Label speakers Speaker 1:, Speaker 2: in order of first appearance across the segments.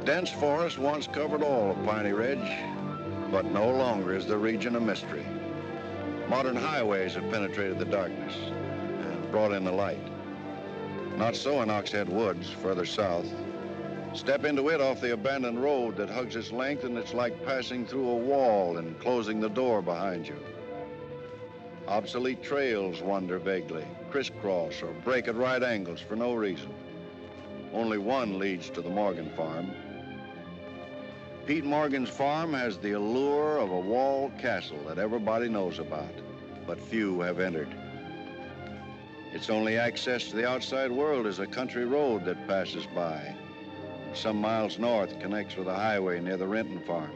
Speaker 1: Dense forest once covered all of Piney Ridge, but no longer is the region a mystery. Modern highways have penetrated the darkness and brought in the light. Not so in Oxhead Woods, further south. Step into it off the abandoned road that hugs its length, and it's like passing through a wall and closing the door behind you. Obsolete trails wander vaguely, crisscross or break at right angles for no reason. Only one leads to the Morgan farm. Pete Morgan's farm has the allure of a walled castle that everybody knows about, but few have entered. Its only access to the outside world is a country road that passes by. Some miles north connects with a highway near the Renton farm.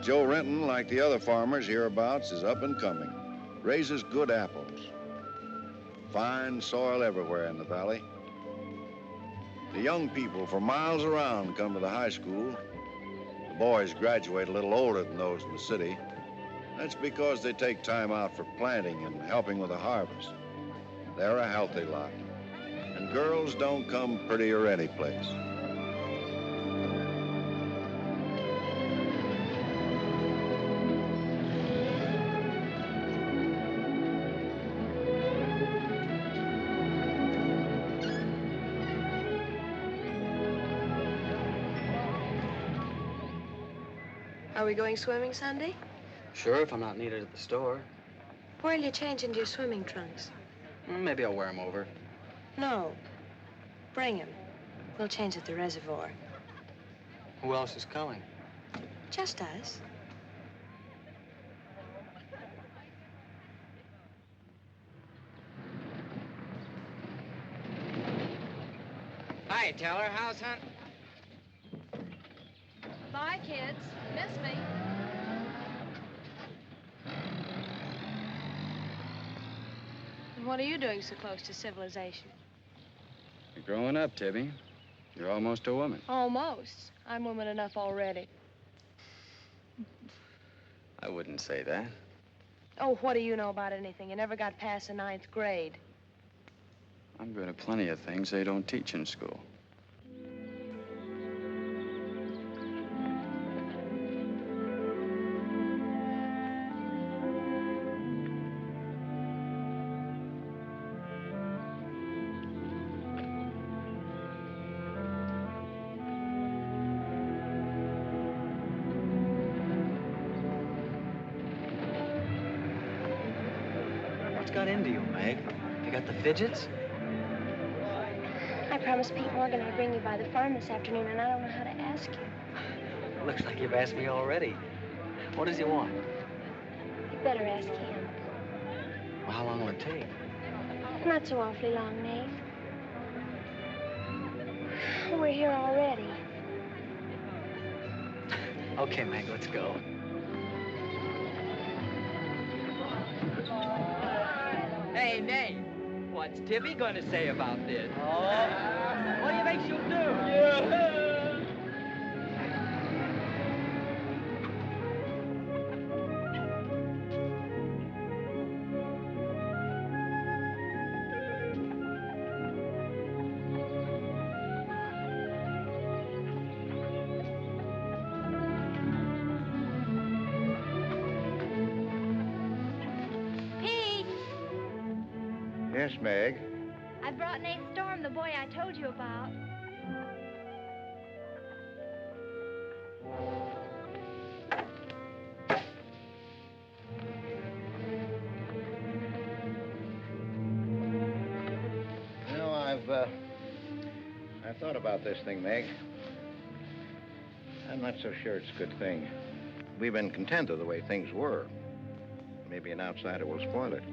Speaker 1: Joe Renton, like the other farmers hereabouts, is up and coming, raises good apples. Fine soil everywhere in the valley. The young people for miles around come to the high school. The boys graduate a little older than those in the city. That's because they take time out for planting and helping with the harvest. They're a healthy lot. And girls don't come prettier any place.
Speaker 2: Are we going swimming Sunday?
Speaker 3: Sure, if I'm not needed at the store.
Speaker 2: Where'll you change into your swimming trunks?
Speaker 3: Maybe I'll wear them over.
Speaker 2: No. Bring 'em. We'll change at the reservoir.
Speaker 3: Who else is coming?
Speaker 2: Just us.
Speaker 4: Hi, Teller. How's hunt?
Speaker 5: Bye, kids. Miss me. And what are you doing so close to civilization?
Speaker 3: You're growing up, Tibby. You're almost a woman.
Speaker 5: Almost. I'm woman enough already.
Speaker 3: I wouldn't say that.
Speaker 5: Oh, what do you know about anything? You never got past the 9th grade.
Speaker 3: I'm good at plenty of things they don't teach in school.
Speaker 6: Got into you, Meg? You got the fidgets?
Speaker 7: I promised Pete Morgan I'd bring you by the farm this afternoon, and I don't know how to ask you.
Speaker 6: Looks like you've asked me already. What does he want?
Speaker 7: You'd better ask him.
Speaker 6: Well, how long will it take?
Speaker 7: Not so awfully long, Nate. We're here already.
Speaker 6: Okay, Meg, let's go.
Speaker 4: Hey, Nate, what's Tibby going to say about this?
Speaker 6: Oh, what do you think she'll do? Yeah.
Speaker 1: Yes, Meg.
Speaker 7: I brought Nate Storm, the boy I told you about.
Speaker 1: You know, I've thought about this thing, Meg. I'm not so sure it's a good thing. We've been content with the way things were. Maybe an outsider will spoil it.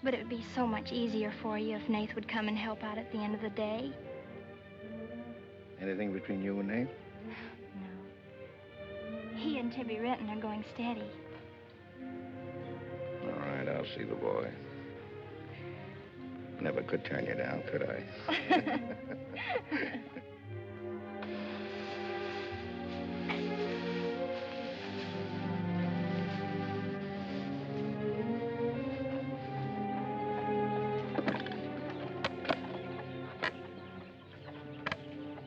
Speaker 7: But it would be so much easier for you if Nath would come and help out at the end of the day.
Speaker 1: Anything between you and Nate?
Speaker 7: No. He and Tibby Renton are going steady.
Speaker 1: All right, I'll see the boy. Never could turn you down, could I?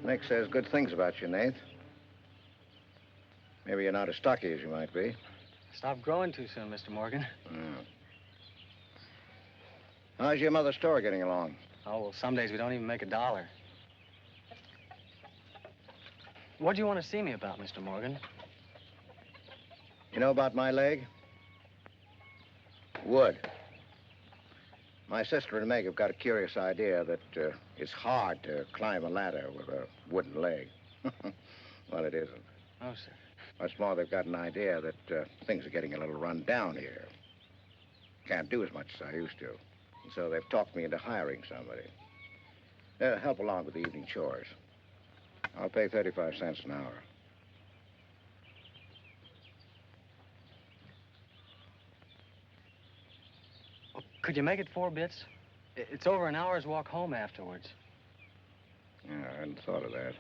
Speaker 1: Nick says good things about you, Nath. Maybe you're not as stocky as you might be.
Speaker 6: Stop growing too soon, Mr. Morgan.
Speaker 1: How's your mother's store getting along?
Speaker 6: Oh, well, some days we don't even make $1. What do you want to see me about, Mr. Morgan?
Speaker 1: You know about my leg? Wood. My sister and Meg have got a curious idea that it's hard to climb a ladder with a wooden leg. Well, it isn't.
Speaker 6: Oh, sir.
Speaker 1: What's more, they've got an idea that things are getting a little run down here. Can't do as much as I used to. And so they've talked me into hiring somebody. Help along with the evening chores. I'll pay 35 cents an hour.
Speaker 6: Could you make it 4 bits? It's over an hour's walk home afterwards.
Speaker 1: Yeah, I hadn't thought of that.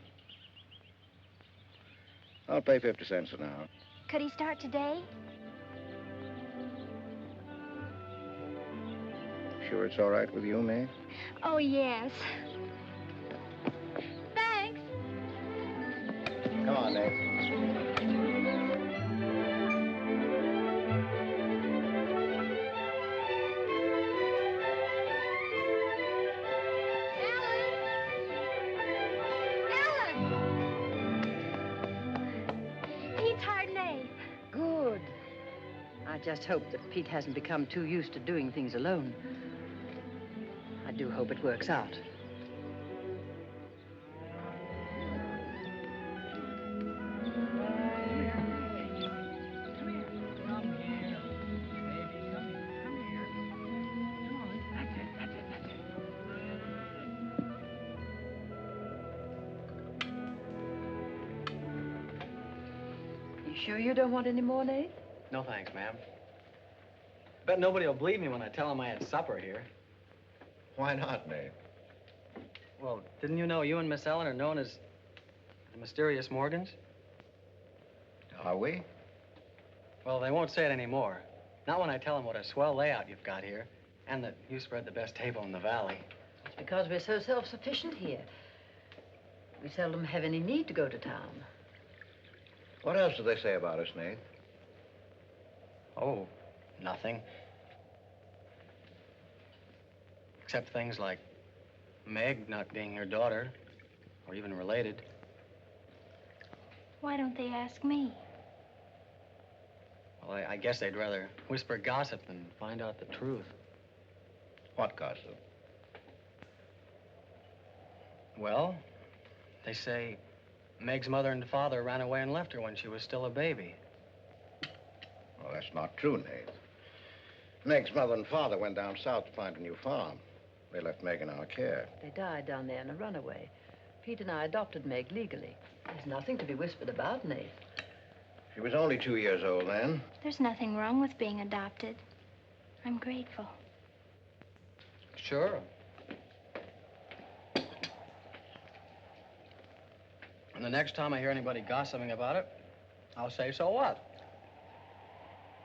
Speaker 1: I'll pay 50 cents an hour.
Speaker 7: Could he start today?
Speaker 1: Sure it's all right with you, Meg?
Speaker 7: Oh, yes. Thanks.
Speaker 1: Come on, Nate.
Speaker 8: I just hope that Pete hasn't become too used to doing things alone. I do hope it works out. You sure you don't want any more, Nate?
Speaker 6: No, thanks, ma'am. Bet nobody will believe me when I tell them I had supper here.
Speaker 1: Why not, Nate?
Speaker 6: Well, didn't you know you and Miss Ellen are known as the mysterious Morgans?
Speaker 1: Are we?
Speaker 6: Well, they won't say it anymore. Not when I tell them what a swell layout you've got here, and that you spread the best table in the valley.
Speaker 8: It's because we're so self-sufficient here. We seldom have any need to go to town.
Speaker 1: What else do they say about us, Nate?
Speaker 6: Oh, nothing. Except things like Meg not being your daughter, or even related.
Speaker 7: Why don't they ask me?
Speaker 6: Well, I guess they'd rather whisper gossip than find out the truth.
Speaker 1: What gossip?
Speaker 6: Well, they say Meg's mother and father ran away and left her when she was still a baby.
Speaker 1: Well, that's not true, Nate. Meg's mother and father went down south to find a new farm. They left Meg in our care.
Speaker 8: They died down there in a runaway. Pete and I adopted Meg legally. There's nothing to be whispered about, Nate.
Speaker 1: She was only 2 years old then.
Speaker 7: There's nothing wrong with being adopted. I'm grateful.
Speaker 6: Sure. And the next time I hear anybody gossiping about it, I'll say, so what?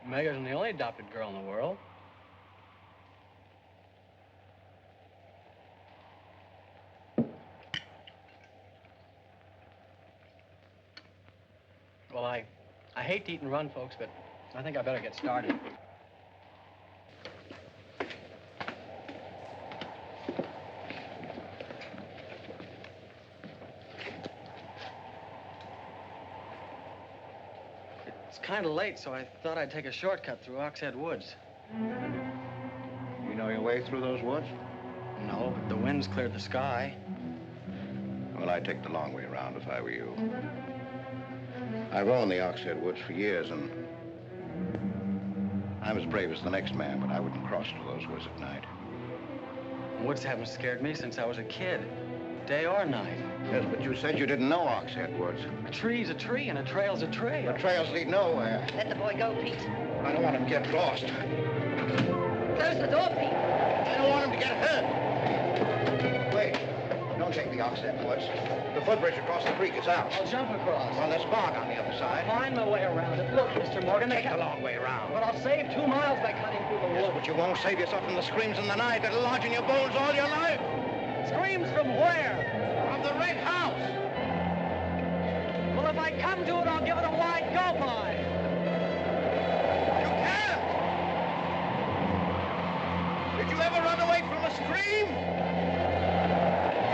Speaker 6: Meg isn't the only adopted girl in the world. Well, I hate to eat and run, folks, but I think I better get started. It's kind of late, so I thought I'd take a shortcut through Oxhead Woods.
Speaker 1: You know your way through those woods?
Speaker 6: No, but the wind's cleared the sky.
Speaker 1: Well, I'd take the long way around if I were you. I've owned the Oxhead Woods for years, and I'm as brave as the next man, but I wouldn't cross through those woods at night.
Speaker 6: Woods haven't scared me since I was a kid, day or night.
Speaker 1: Yes, but you said you didn't know Oxhead Woods.
Speaker 6: A tree's a tree, and a trail's a trail.
Speaker 1: The trails lead nowhere.
Speaker 8: Let the boy go, Pete.
Speaker 1: I don't want him to get lost.
Speaker 8: Close the door, Pete.
Speaker 1: I don't want him to get hurt. Wait. Don't take the Oxhead Woods. The footbridge across the creek is out.
Speaker 6: I'll jump across.
Speaker 1: Well, there's fog on the other side.
Speaker 6: I'll find my way around it. Look, Mr. Morgan,
Speaker 1: Take the long way around.
Speaker 6: But I'll save 2 miles by cutting through the
Speaker 1: Yes,
Speaker 6: woods.
Speaker 1: but you won't save yourself from the screams in the night that'll lodge in your bones all your life.
Speaker 6: Screams from where?
Speaker 1: From the red house.
Speaker 6: Well, if I come to it, I'll give it a wide go-by.
Speaker 1: You can't. Did you ever run away from a scream?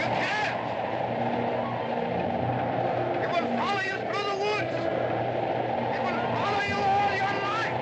Speaker 1: You can't. It will follow you through the woods. It will follow you all your life.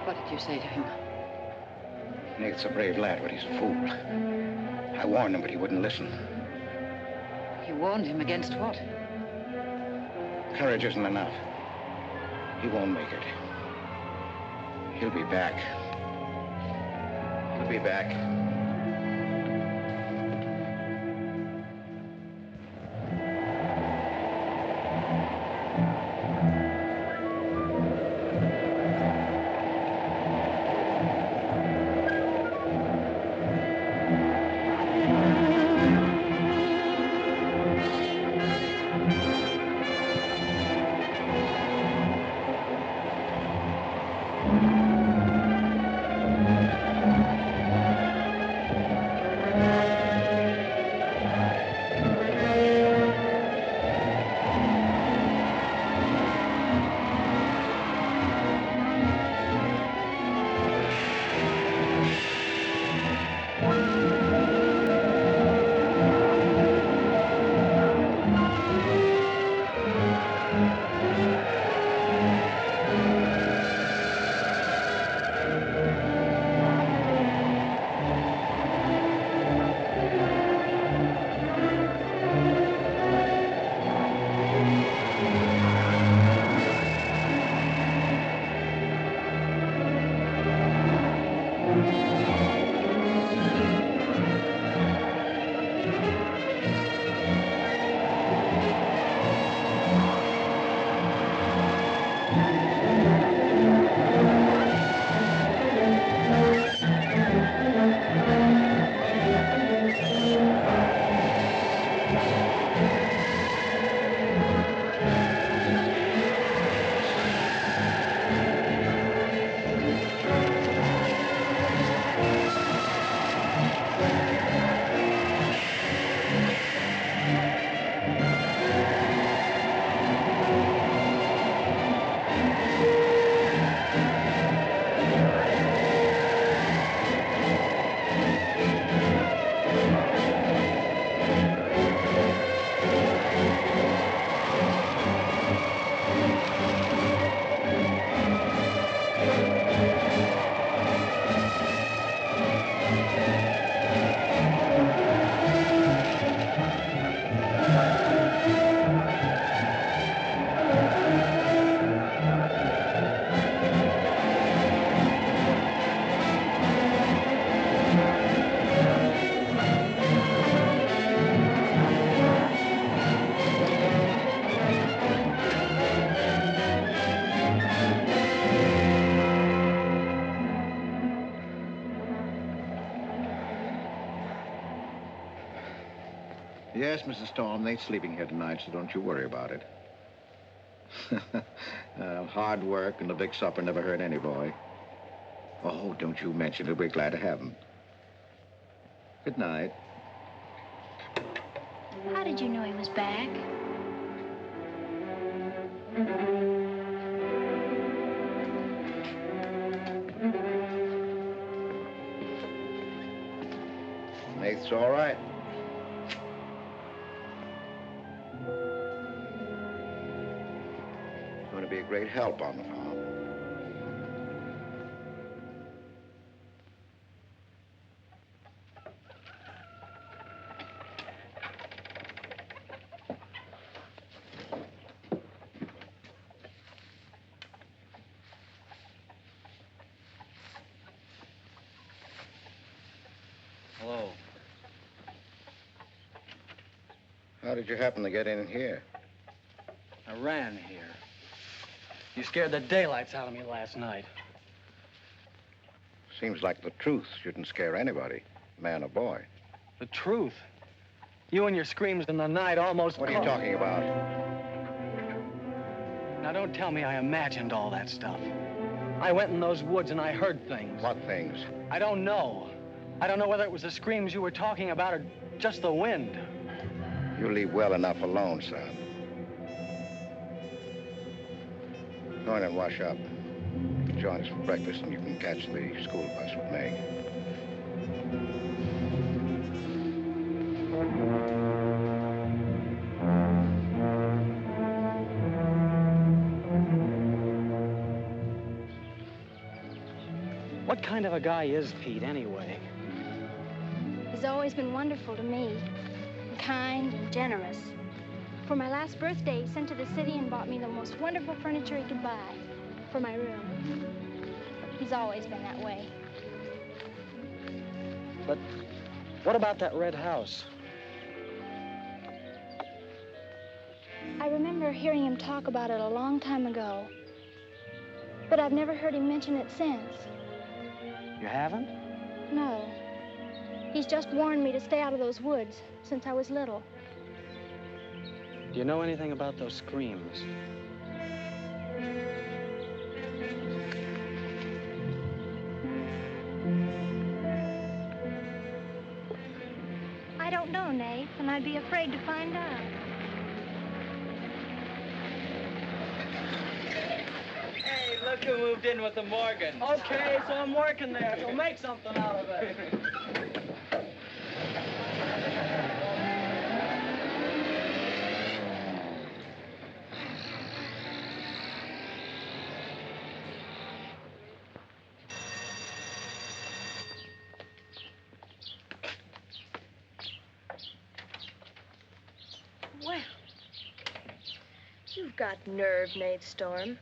Speaker 8: What did you say to him?
Speaker 1: Nath's a brave lad, but he's a fool. I warned him, but he wouldn't listen.
Speaker 8: You warned him against what?
Speaker 1: Courage isn't enough. He won't make it. He'll be back. He'll be back. Yes, Mrs. Storm, Nate's sleeping here tonight, so don't you worry about it. Hard work and the big supper never hurt any boy. Oh, don't you mention it. We're glad to have him. Good night.
Speaker 7: How did you know he was back?
Speaker 1: Nate's all right. Going to be a great help on the farm.
Speaker 3: Hello.
Speaker 1: How did you happen to get in here?
Speaker 6: I ran here. You scared the daylights out of me last night.
Speaker 1: Seems like the truth shouldn't scare anybody, man or boy.
Speaker 6: The truth. You and your screams in the night almost...
Speaker 1: What are you talking about?
Speaker 6: Now, don't tell me I imagined all that stuff. I went in those woods and I heard things.
Speaker 1: What things?
Speaker 6: I don't know. I don't know whether it was the screams you were talking about or just the wind.
Speaker 1: You leave well enough alone, son. Go in and wash up. Join us for breakfast and you can catch the school bus with Meg.
Speaker 6: What kind of a guy is Pete, anyway?
Speaker 7: He's always been wonderful to me. Kind and generous. For my last birthday, he sent to the city and bought me the most wonderful furniture he could buy for my room. He's always been that way.
Speaker 6: But what about that red house?
Speaker 7: I remember hearing him talk about it a long time ago. But I've never heard him mention it since.
Speaker 6: You haven't?
Speaker 7: No. He's just warned me to stay out of those woods since I was little.
Speaker 6: Do you know anything about those screams?
Speaker 7: I don't know, Nath, and I'd be afraid to find out.
Speaker 4: Hey, look who moved in with the Morgans.
Speaker 6: Okay, so I'm working there, so make something out of it.
Speaker 5: Well, you've got nerve, Nate Storm.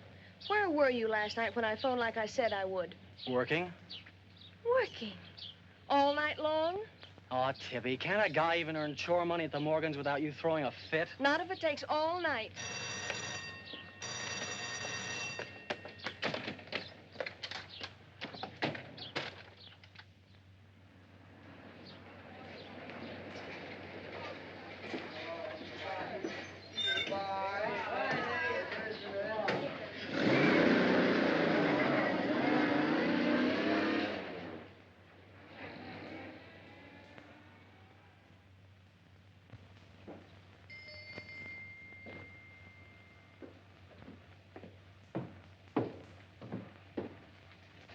Speaker 5: Where were you last night when I phoned like I said I would?
Speaker 6: Working?
Speaker 5: Working. All night long?
Speaker 6: Oh, Tibby, can't a guy even earn chore money at the Morgans without you throwing a fit?
Speaker 5: Not if it takes all night.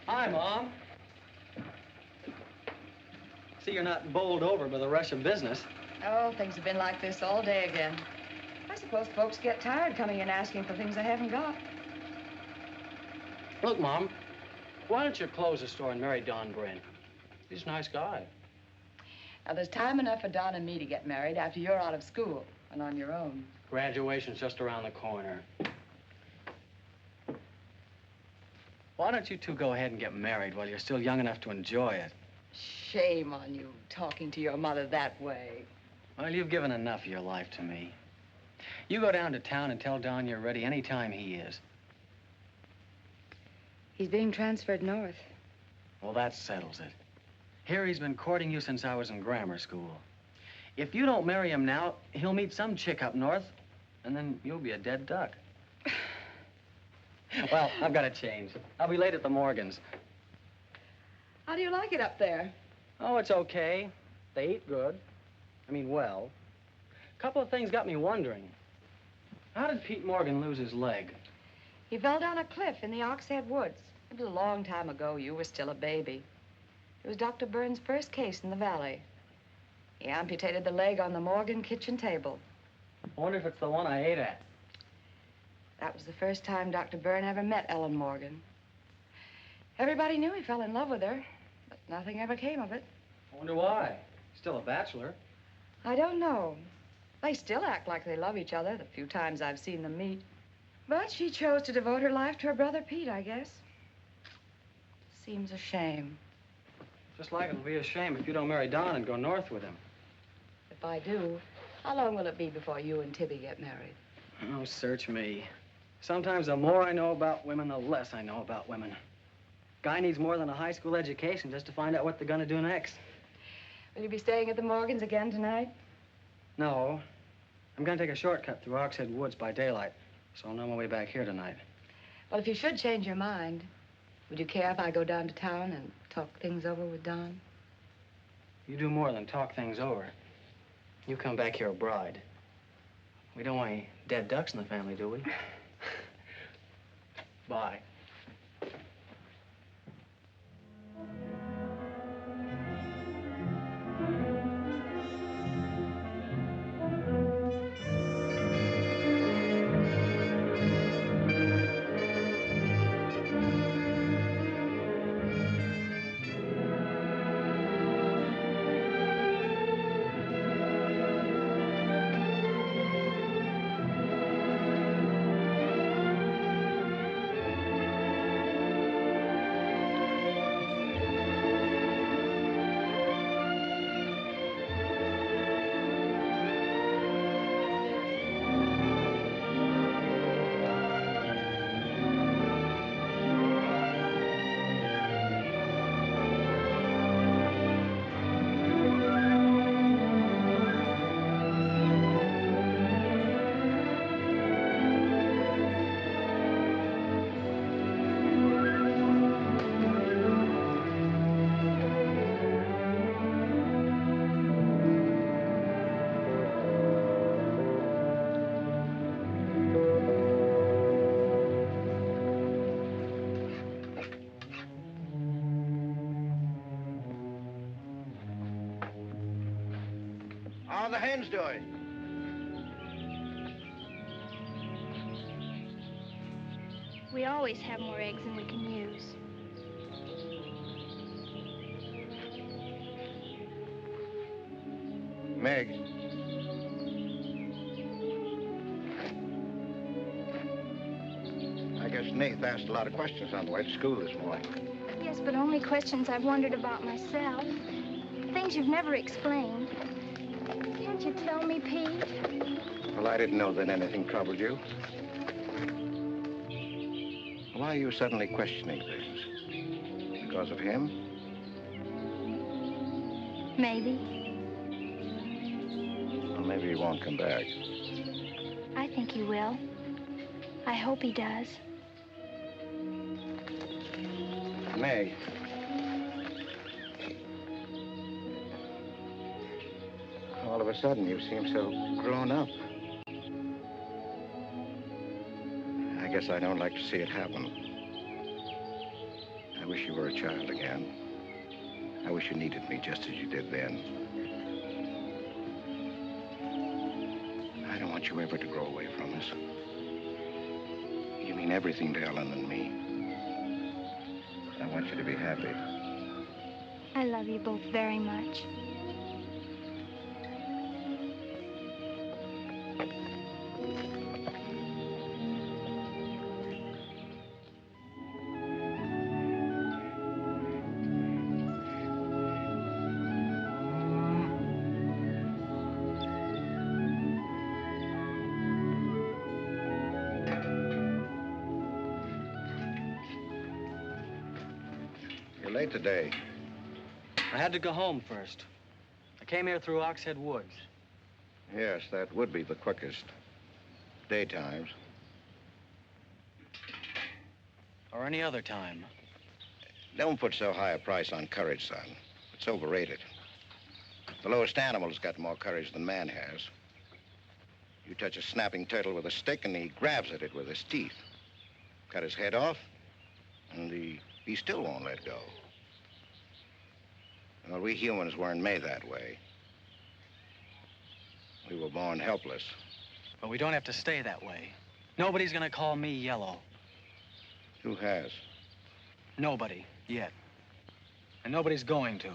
Speaker 6: Hi, Mom. See, you're not bowled over by the rush of business.
Speaker 8: Oh, things have been like this all day again. I suppose folks get tired coming in asking for things they haven't got.
Speaker 6: Look, Mom, why don't you close the store and marry Don Bryn? He's a nice guy.
Speaker 8: Now, there's time enough for Don and me to get married after you're out of school and on your own.
Speaker 6: Graduation's just around the corner. Why don't you two go ahead and get married while you're still young enough to enjoy it?
Speaker 8: Shame on you, talking to your mother that way.
Speaker 6: Well, you've given enough of your life to me. You go down to town and tell Don you're ready any time he is.
Speaker 8: He's being transferred north.
Speaker 6: Well, that settles it. Here he's been courting you since I was in grammar school. If you don't marry him now, he'll meet some chick up north, and then you'll be a dead duck. Well, I've got to change. I'll be late at the Morgans.
Speaker 9: How do you like it up there?
Speaker 6: Oh, it's okay. They eat good. I mean, well. A couple of things got me wondering. How did Pete Morgan lose his leg?
Speaker 9: He fell down a cliff in the Oxhead Woods. It was a long time ago. You were still a baby. It was Dr. Burns' first case in the valley. He amputated the leg on the Morgan kitchen table.
Speaker 6: I wonder if it's the one I ate at.
Speaker 9: That was the first time Dr. Byrne ever met Ellen Morgan. Everybody knew he fell in love with her, but nothing ever came of it.
Speaker 6: I wonder why. Still a bachelor.
Speaker 9: I don't know. They still act like they love each other, the few times I've seen them meet. But she chose to devote her life to her brother Pete, I guess. Seems a shame.
Speaker 6: Just like it'll be a shame if you don't marry Don and go north with him.
Speaker 9: If I do, how long will it be before you and Tibby get married?
Speaker 6: Oh, search me. Sometimes the more I know about women, the less I know about women. Guy needs more than a high school education just to find out what they're gonna do next.
Speaker 9: Will you be staying at the Morgans again tonight?
Speaker 6: No. I'm gonna take a shortcut through Oxhead Woods by daylight, so I'll know my way back here tonight.
Speaker 9: Well, if you should change your mind, would you care if I go down to town and talk things over with Don?
Speaker 6: You do more than talk things over. You come back here a bride. We don't want any dead ducks in the family, do we? Bye.
Speaker 1: How are the hens doing?
Speaker 7: We always have more eggs than we can use.
Speaker 1: Meg. I guess Nath asked a lot of questions on the way to school this morning.
Speaker 7: Yes, but only questions I've wondered about myself. Things you've never explained. Can't you tell me, Pete?
Speaker 1: Well, I didn't know that anything troubled you. Why are you suddenly questioning things? Because of him?
Speaker 7: Maybe.
Speaker 1: Well, maybe he won't come back.
Speaker 7: I think he will. I hope he does.
Speaker 1: Meg. All of a sudden, you seem so grown up. I guess I don't like to see it happen. I wish you were a child again. I wish you needed me just as you did then. I don't want you ever to grow away from us. You mean everything to Ellen and me. I want you to be happy.
Speaker 7: I love you both very much.
Speaker 1: You're late today.
Speaker 6: I had to go home first. I I came here through Oxhead Woods.
Speaker 1: Yes, that would be the quickest. Daytimes.
Speaker 6: Or any other time.
Speaker 1: Don't put so high a price on courage, son. It's overrated. The lowest animal's got more courage than man has. You touch a snapping turtle with a stick and he grabs at it with his teeth. Cut his head off, and he still won't let go. Well, we humans weren't made that way. We were born helpless.
Speaker 6: But we don't have to stay that way. Nobody's gonna call me yellow.
Speaker 1: Who has?
Speaker 6: Nobody, yet. And nobody's going to.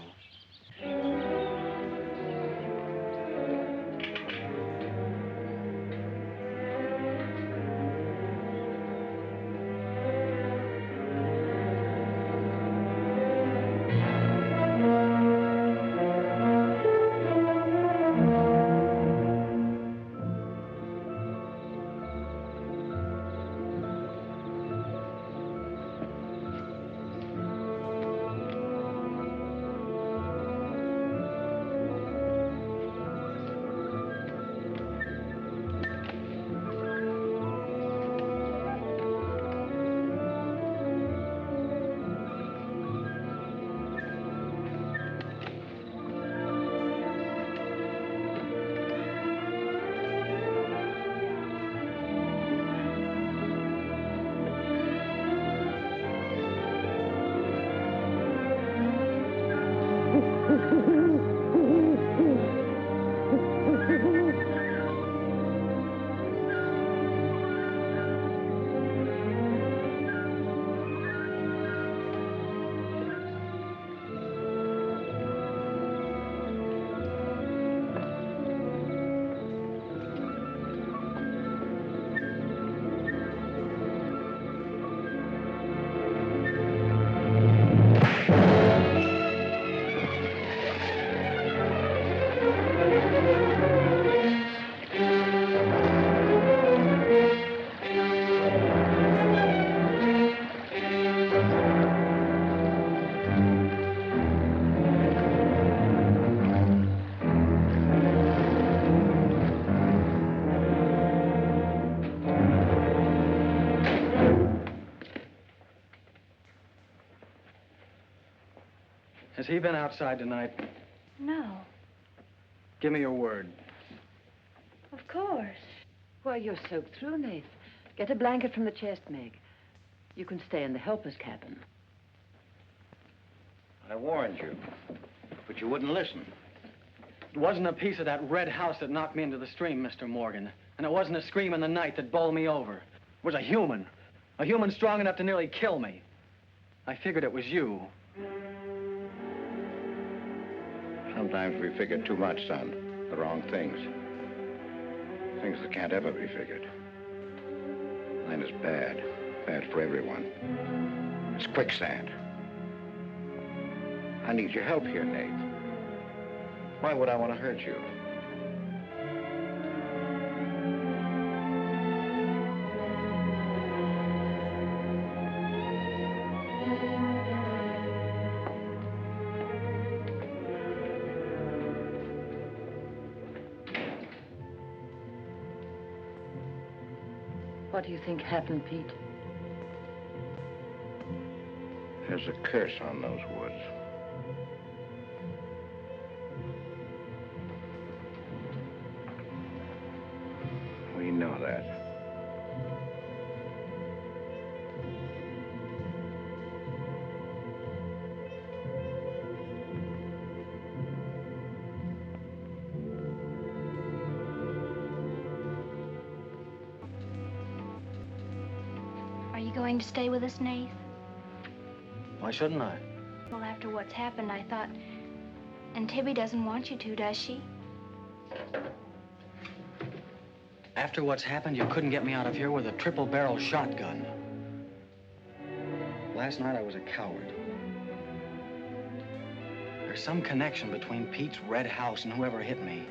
Speaker 6: Has he been outside tonight?
Speaker 5: No,
Speaker 6: Give me your word.
Speaker 5: of course.
Speaker 8: Why, you're soaked through, Nath. Get a blanket from the chest, Meg. You can stay in the helper's cabin.
Speaker 1: I warned you, but you wouldn't listen.
Speaker 6: It wasn't a piece of that red house that knocked me into the stream, Mr. Morgan. And it wasn't a scream in the night that bowled me over. It was a human strong enough to nearly kill me. I figured it was you.
Speaker 1: Sometimes we figure too much, son. The wrong things. Things that can't ever be figured. Mine is bad. Bad for everyone. It's quicksand. I need your help here, Nath. Why would I want to hurt you?
Speaker 8: What do you think happened, Pete?
Speaker 1: There's a curse on those woods. We know that.
Speaker 7: Are you going to stay with us, Nath?
Speaker 6: Why shouldn't I?
Speaker 7: Well, after what's happened, I thought... And Tibby doesn't want you to, does she?
Speaker 6: After what's happened, you couldn't get me out of here with a triple-barrel shotgun. Last night, I was a coward. There's some connection between Pete's red house and whoever hit me.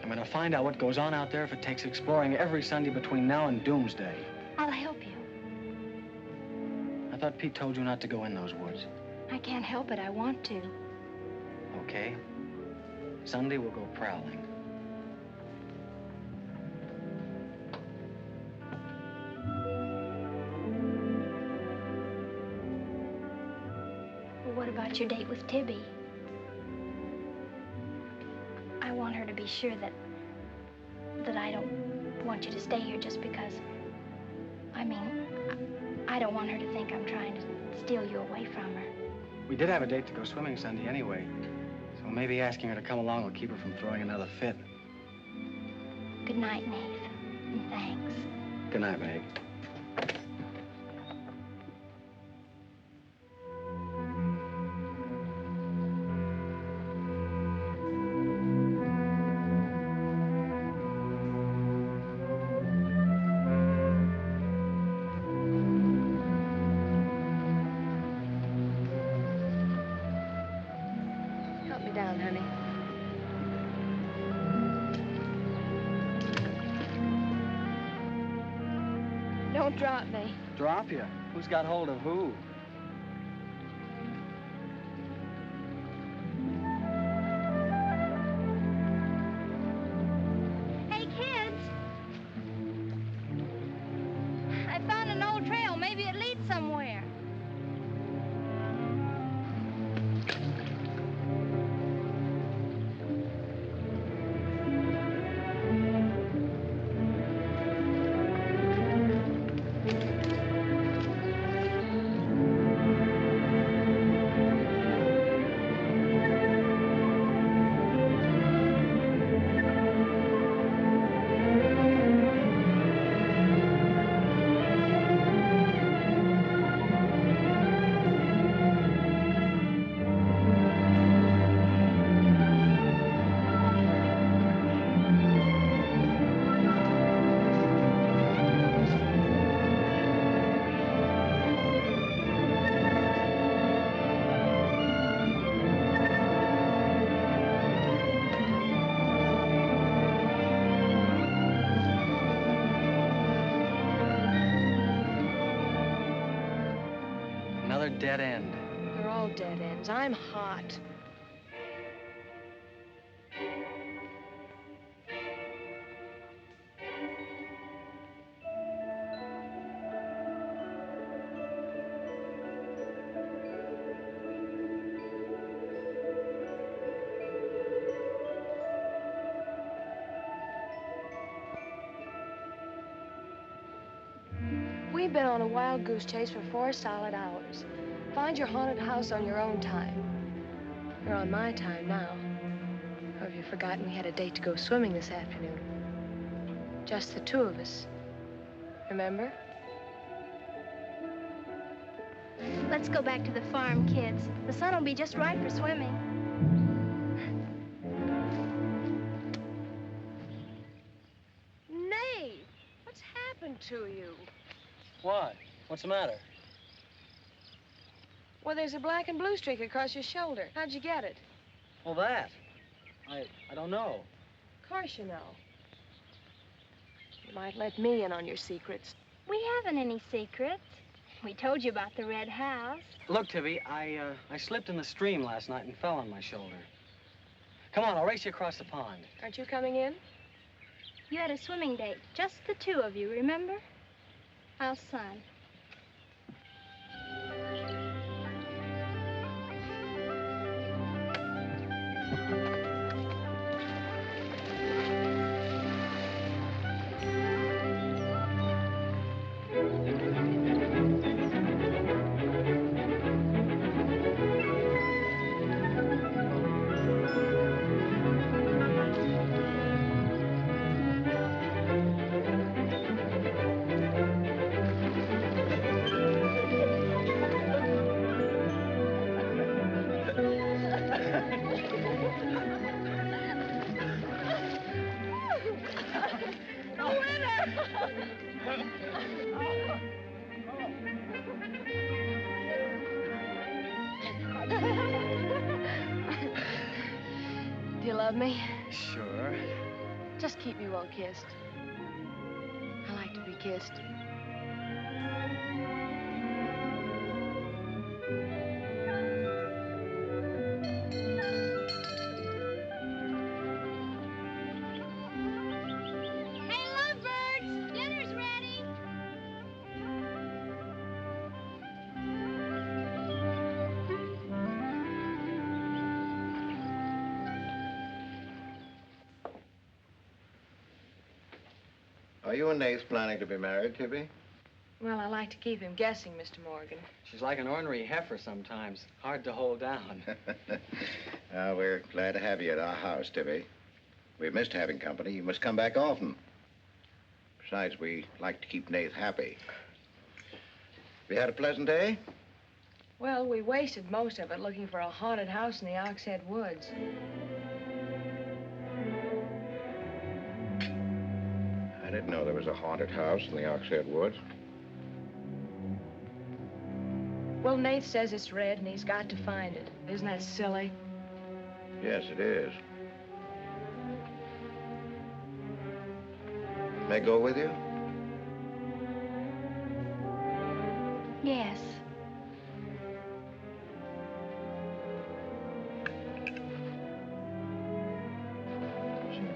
Speaker 6: I'm gonna find out what goes on out there if it takes exploring every Sunday between now and doomsday.
Speaker 7: I'll help you.
Speaker 6: I thought Pete told you not to go in those woods.
Speaker 7: I can't help it. I want to.
Speaker 6: Okay. Sunday, we'll go prowling.
Speaker 7: Well, what about your date with Tibby? I want her to be sure that I don't want you to stay here just because. I don't want her to think I'm trying to steal you away from her.
Speaker 6: We did have a date to go swimming Sunday anyway, so maybe asking her to come along will keep her from throwing another fit.
Speaker 7: Good night, Nath, and thanks.
Speaker 6: Good night, Meg.
Speaker 5: Don't drop me.
Speaker 6: Drop you? Who's got hold of who?
Speaker 7: Hey, kids! I found an old trail. Maybe it leads somewhere.
Speaker 6: Dead end.
Speaker 5: They're all dead ends. I'm hot. We've been on a wild goose chase for 4 solid hours. Find your haunted house on your own time. You're on my time now. Or have you forgotten we had a date to go swimming this afternoon? Just the 2 of us. Remember?
Speaker 7: Let's go back to the farm, kids. The sun will be just right for swimming.
Speaker 5: Nate, what's happened to you?
Speaker 6: What? What's the matter?
Speaker 5: Well, there's a black and blue streak across your shoulder. How'd you get it?
Speaker 6: Well, that. I don't know.
Speaker 5: Of course you know. You might let me in on your secrets.
Speaker 7: We haven't any secrets. We told you about the red house.
Speaker 6: Look, Tibby, I slipped in the stream last night and fell on my shoulder. Come on, I'll race you across the pond.
Speaker 5: Aren't you coming in?
Speaker 7: You had a swimming date, just the 2 of you, remember? How's Son?
Speaker 5: Do you love me?
Speaker 6: Sure.
Speaker 5: Just keep me well kissed. I like to be kissed.
Speaker 1: Are you and Nath planning to be married, Tibby?
Speaker 5: Well, I like to keep him guessing, Mr. Morgan.
Speaker 6: She's like an ornery heifer sometimes. Hard to hold down.
Speaker 1: We're glad to have you at our house, Tibby. We've missed having company. You must come back often. Besides, we like to keep Nath happy. Have you had a pleasant day?
Speaker 5: Well, we wasted most of it looking for a haunted house in the Oxhead Woods.
Speaker 1: I didn't know there was a haunted house in the Oxhead Woods.
Speaker 5: Well, Nath says it's red and he's got to find it. Isn't that silly?
Speaker 1: Yes, it is. May I go with you?
Speaker 7: Yes.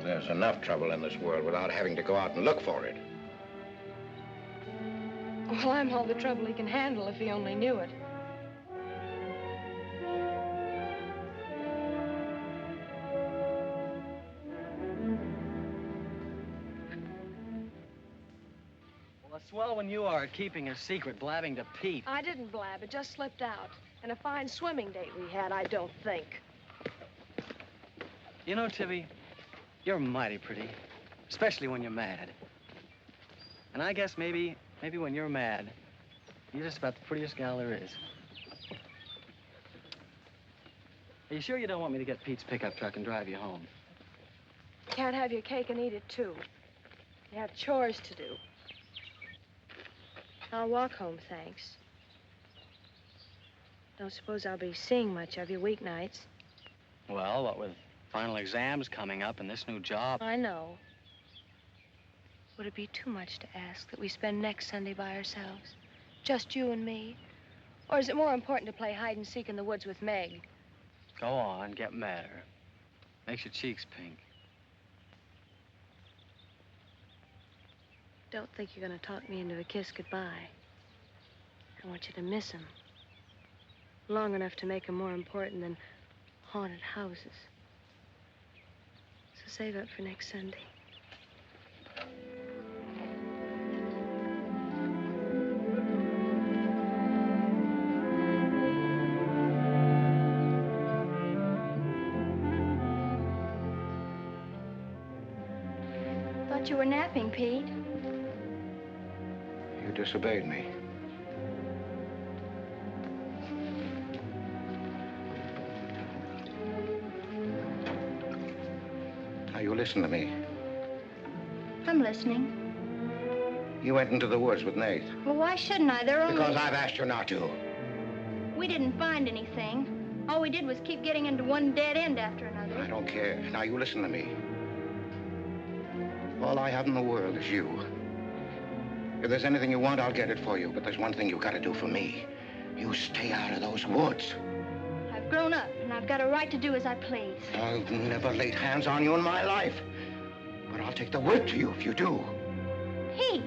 Speaker 1: There's enough trouble in this world without having to go out and look for it.
Speaker 5: Well, I'm all the trouble he can handle if he only knew it.
Speaker 6: Well, a swell when you are at keeping a secret, blabbing to Pete.
Speaker 5: I didn't blab. It just slipped out. And a fine swimming date we had, I don't think.
Speaker 6: You know, Tibby, you're mighty pretty, especially when you're mad. And I guess maybe when you're mad, you're just about the prettiest gal there is. Are you sure you don't want me to get Pete's pickup truck and drive you home?
Speaker 5: Can't have your cake and eat it, too. You have chores to do. I'll walk home, thanks. Don't suppose I'll be seeing much of you weeknights.
Speaker 6: Well, what with final exams coming up and this new job.
Speaker 5: I know. Would it be too much to ask that we spend next Sunday by ourselves? Just you and me? Or is it more important to play hide and seek in the woods with Meg?
Speaker 6: Go on, get madder. Makes your cheeks pink.
Speaker 5: Don't think you're going to talk me into a kiss goodbye. I want you to miss him. Long enough to make him more important than haunted houses. So save up for next Sunday.
Speaker 7: Thought you were napping, Pete.
Speaker 1: You disobeyed me. Now, you listen to me.
Speaker 7: I'm listening.
Speaker 1: You went into the woods with Nath.
Speaker 7: Well, why shouldn't I? They're only...
Speaker 1: Because I've asked you not to.
Speaker 7: We didn't find anything. All we did was keep getting into one dead end after another.
Speaker 1: I don't care. Now, you listen to me. All I have in the world is you. If there's anything you want, I'll get it for you. But there's one thing you've got to do for me. You stay out of those woods.
Speaker 7: I've grown up, and I've got a right to do as I please.
Speaker 1: I've never laid hands on you in my life. But I'll take the word to you if you do.
Speaker 7: Pete!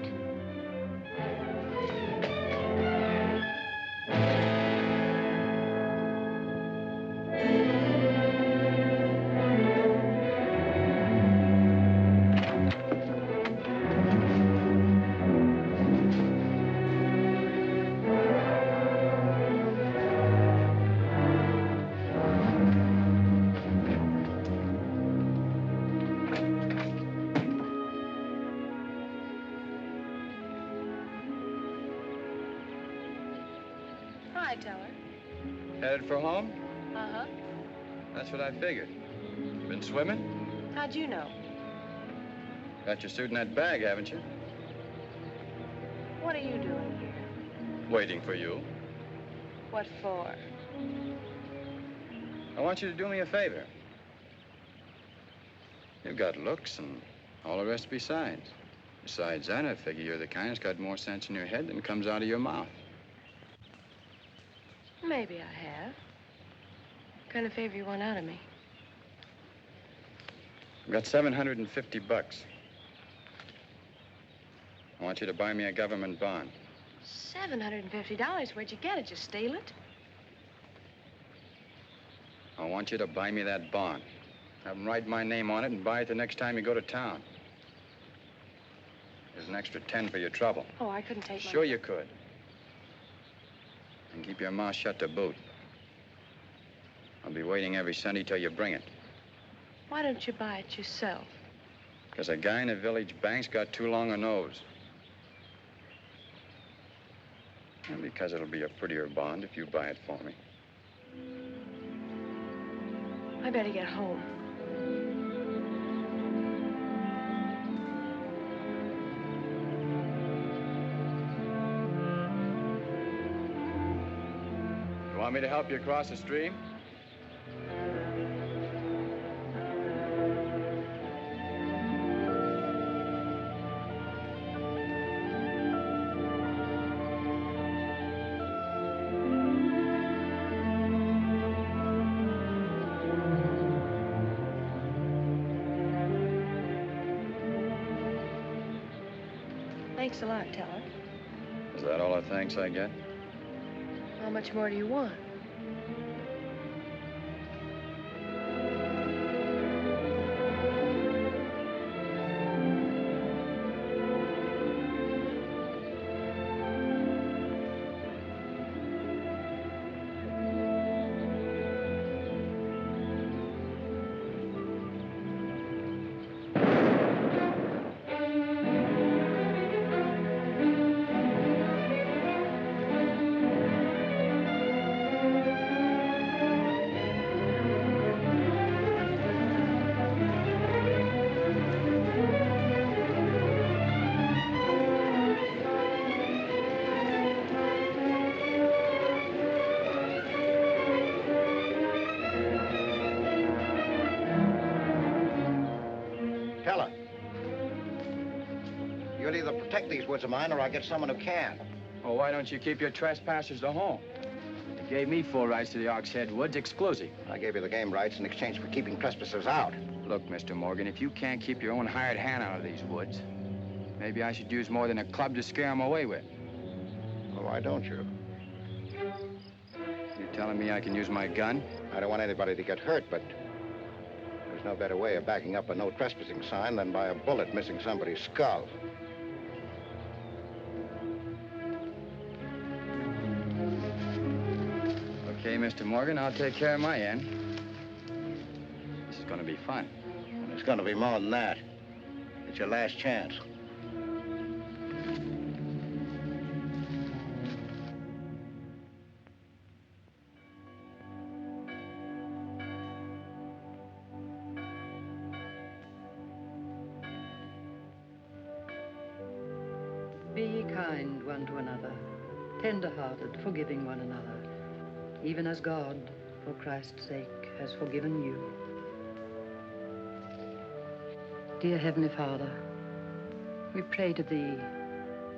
Speaker 3: Headed for home?
Speaker 5: Uh-huh.
Speaker 3: That's what I figured. Been swimming?
Speaker 5: How'd you know?
Speaker 3: Got your suit in that bag, haven't you?
Speaker 5: What are you doing here?
Speaker 3: Waiting for you.
Speaker 5: What for?
Speaker 3: I want you to do me a favor. You've got looks and all the rest besides. Besides that, I figure you're the kind that's got more sense in your head than comes out of your mouth.
Speaker 5: Maybe I have. What kind of favor you want out of me?
Speaker 3: I've got $750. I want you to buy me a government bond.
Speaker 5: $750? Where'd you get it? You steal it?
Speaker 3: I want you to buy me that bond. Have them write my name on it and buy it the next time you go to town. There's an extra 10 for your trouble.
Speaker 5: Oh, I couldn't take
Speaker 3: Sure you could. And keep your mouth shut to boot. I'll be waiting every Sunday till you bring it.
Speaker 5: Why don't you buy it yourself?
Speaker 3: Because a guy in a village bank's got too long a nose. And because it'll be a prettier bond if you buy it for me.
Speaker 5: I better get home.
Speaker 3: You want me to help you across the stream?
Speaker 5: Thanks a lot, Teller.
Speaker 3: Is that all the thanks I get?
Speaker 5: How much more do you want?
Speaker 1: You'll either protect these woods of mine or I get someone who can.
Speaker 3: Well, why don't you keep your trespassers to home? You gave me full rights to the Oxhead Woods, exclusive.
Speaker 1: I gave you the game rights in exchange for keeping trespassers out.
Speaker 3: Look, Mr. Morgan, if you can't keep your own hired hand out of these woods, maybe I should use more than a club to scare them away with.
Speaker 1: Well, why don't you?
Speaker 3: You telling me I can use my gun?
Speaker 1: I don't want anybody to get hurt, but there's no better way of backing up a no trespassing sign than by a bullet missing somebody's skull.
Speaker 3: Okay, Mr. Morgan, I'll take care of my end. This is going to be fun.
Speaker 1: And it's going to be more than that. It's your last chance.
Speaker 8: Be kind one to another, tender-hearted, forgiving one another, even as God, for Christ's sake, has forgiven you. Dear Heavenly Father, we pray to Thee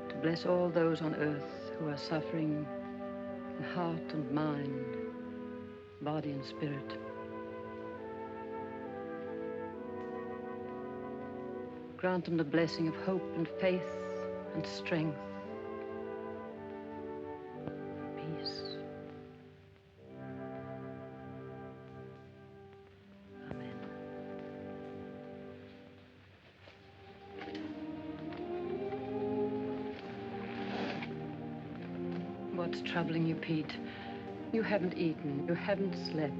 Speaker 8: to bless all those on earth who are suffering in heart and mind, body and spirit. Grant them the blessing of hope and faith and strength, peace. Amen. What's troubling you, Pete? You haven't eaten, you haven't slept.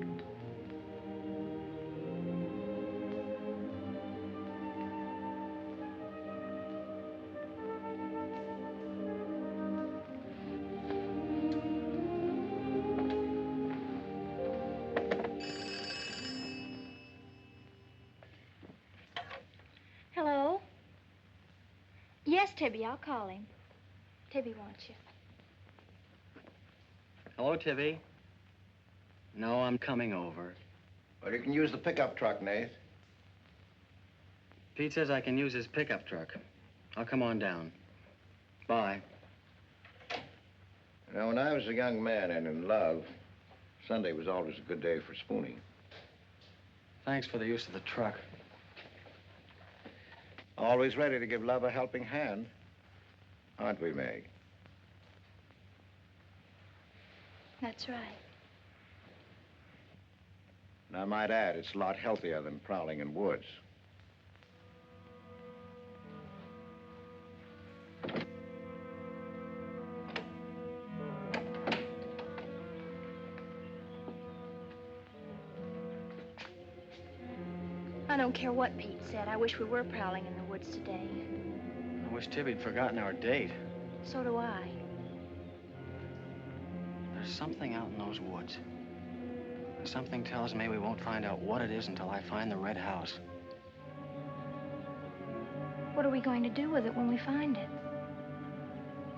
Speaker 7: Hello? Yes, Tibby, I'll call him. Tibby wants you.
Speaker 6: Hello, Tibby. No, I'm coming over.
Speaker 1: Well, you can use the pickup truck, Nath.
Speaker 6: Pete says I can use his pickup truck. I'll come on down. Bye.
Speaker 1: You know, when I was a young man and in love, Sunday was always a good day for spooning.
Speaker 6: Thanks for the use of the truck.
Speaker 1: Always ready to give love a helping hand. Aren't we, Meg?
Speaker 7: That's right.
Speaker 1: And I might add, it's a lot healthier than prowling in woods.
Speaker 7: I don't care what Pete said. I wish we were prowling in the woods today.
Speaker 6: I wish Tibby'd forgotten our date.
Speaker 7: So do I.
Speaker 6: There's something out in those woods. Something tells me we won't find out what it is until I find the red house.
Speaker 7: What are we going to do with it when we find it?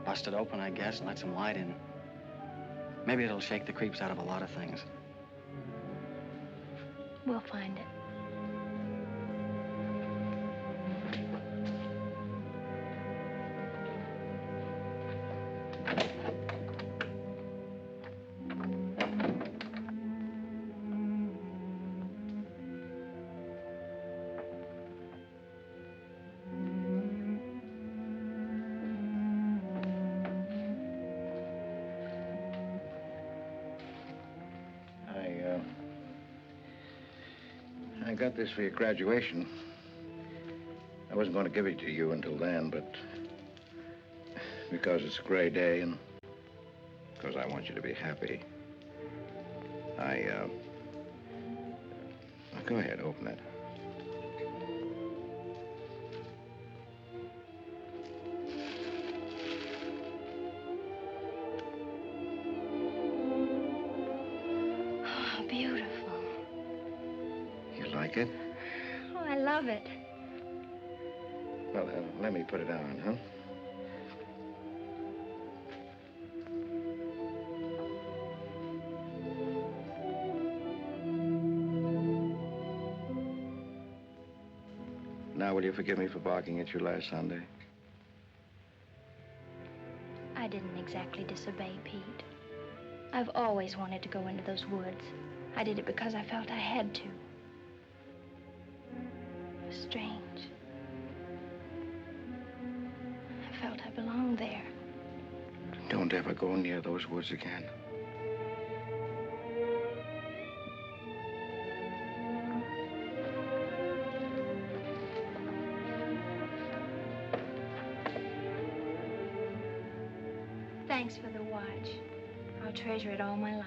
Speaker 6: Bust it open, I guess, and let some light in. Maybe it'll shake the creeps out of a lot of things.
Speaker 7: We'll find it.
Speaker 1: I got this for your graduation. I wasn't going to give it to you until then, but because it's a gray day and because I want you to be happy, go ahead, open it.
Speaker 7: Oh, beautiful.
Speaker 1: You like it?
Speaker 7: Oh, I love it.
Speaker 1: Well, let me put it on, huh? Now, will you forgive me for barking at you last Sunday?
Speaker 7: I didn't exactly disobey Pete. I've always wanted to go into those woods. I did it because I felt I had to. It was strange. I felt I belonged there.
Speaker 1: Don't ever go near those woods again.
Speaker 7: Thanks for the watch. I'll treasure it all my life.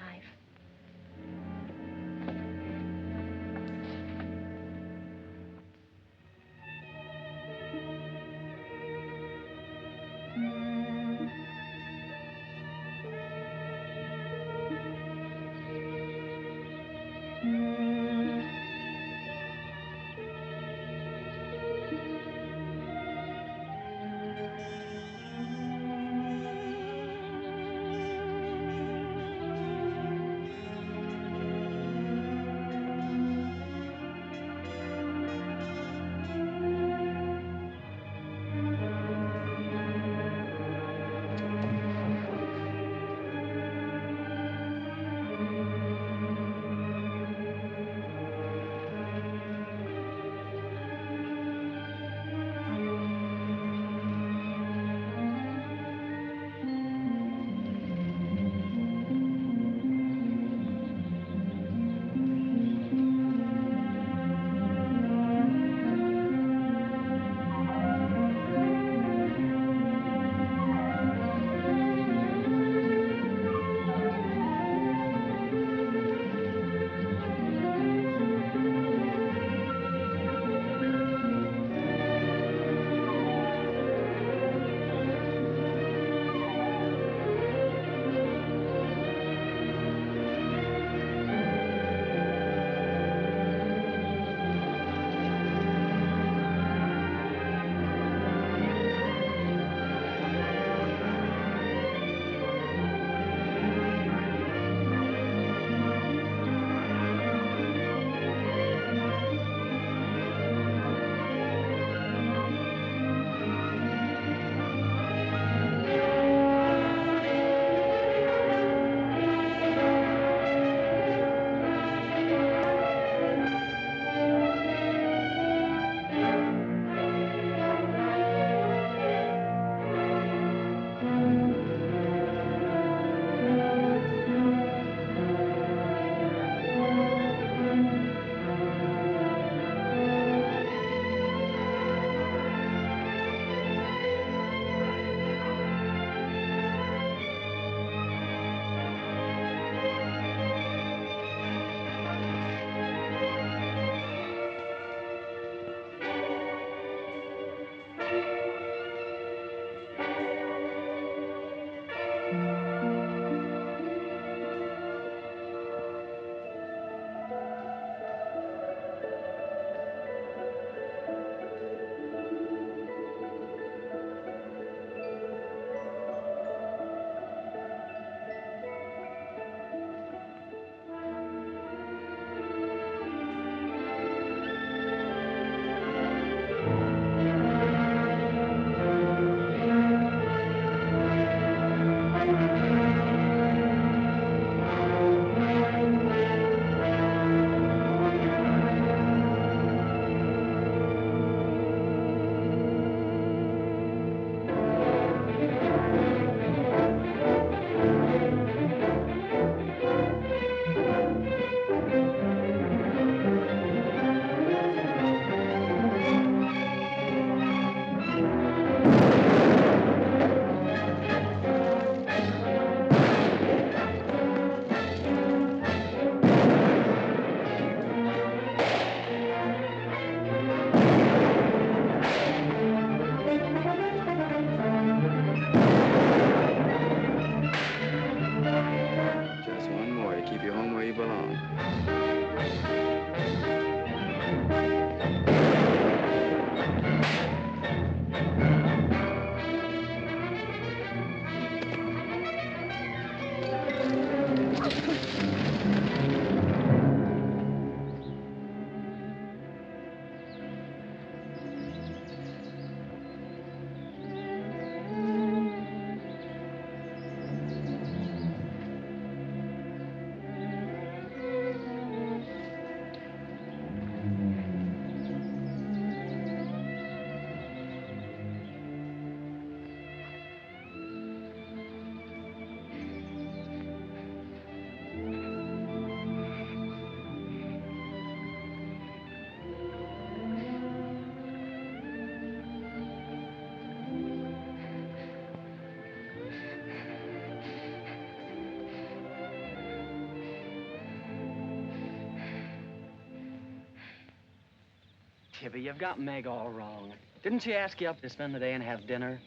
Speaker 6: Tibby, you've got Meg all wrong. Didn't she ask you up to spend the day and have dinner?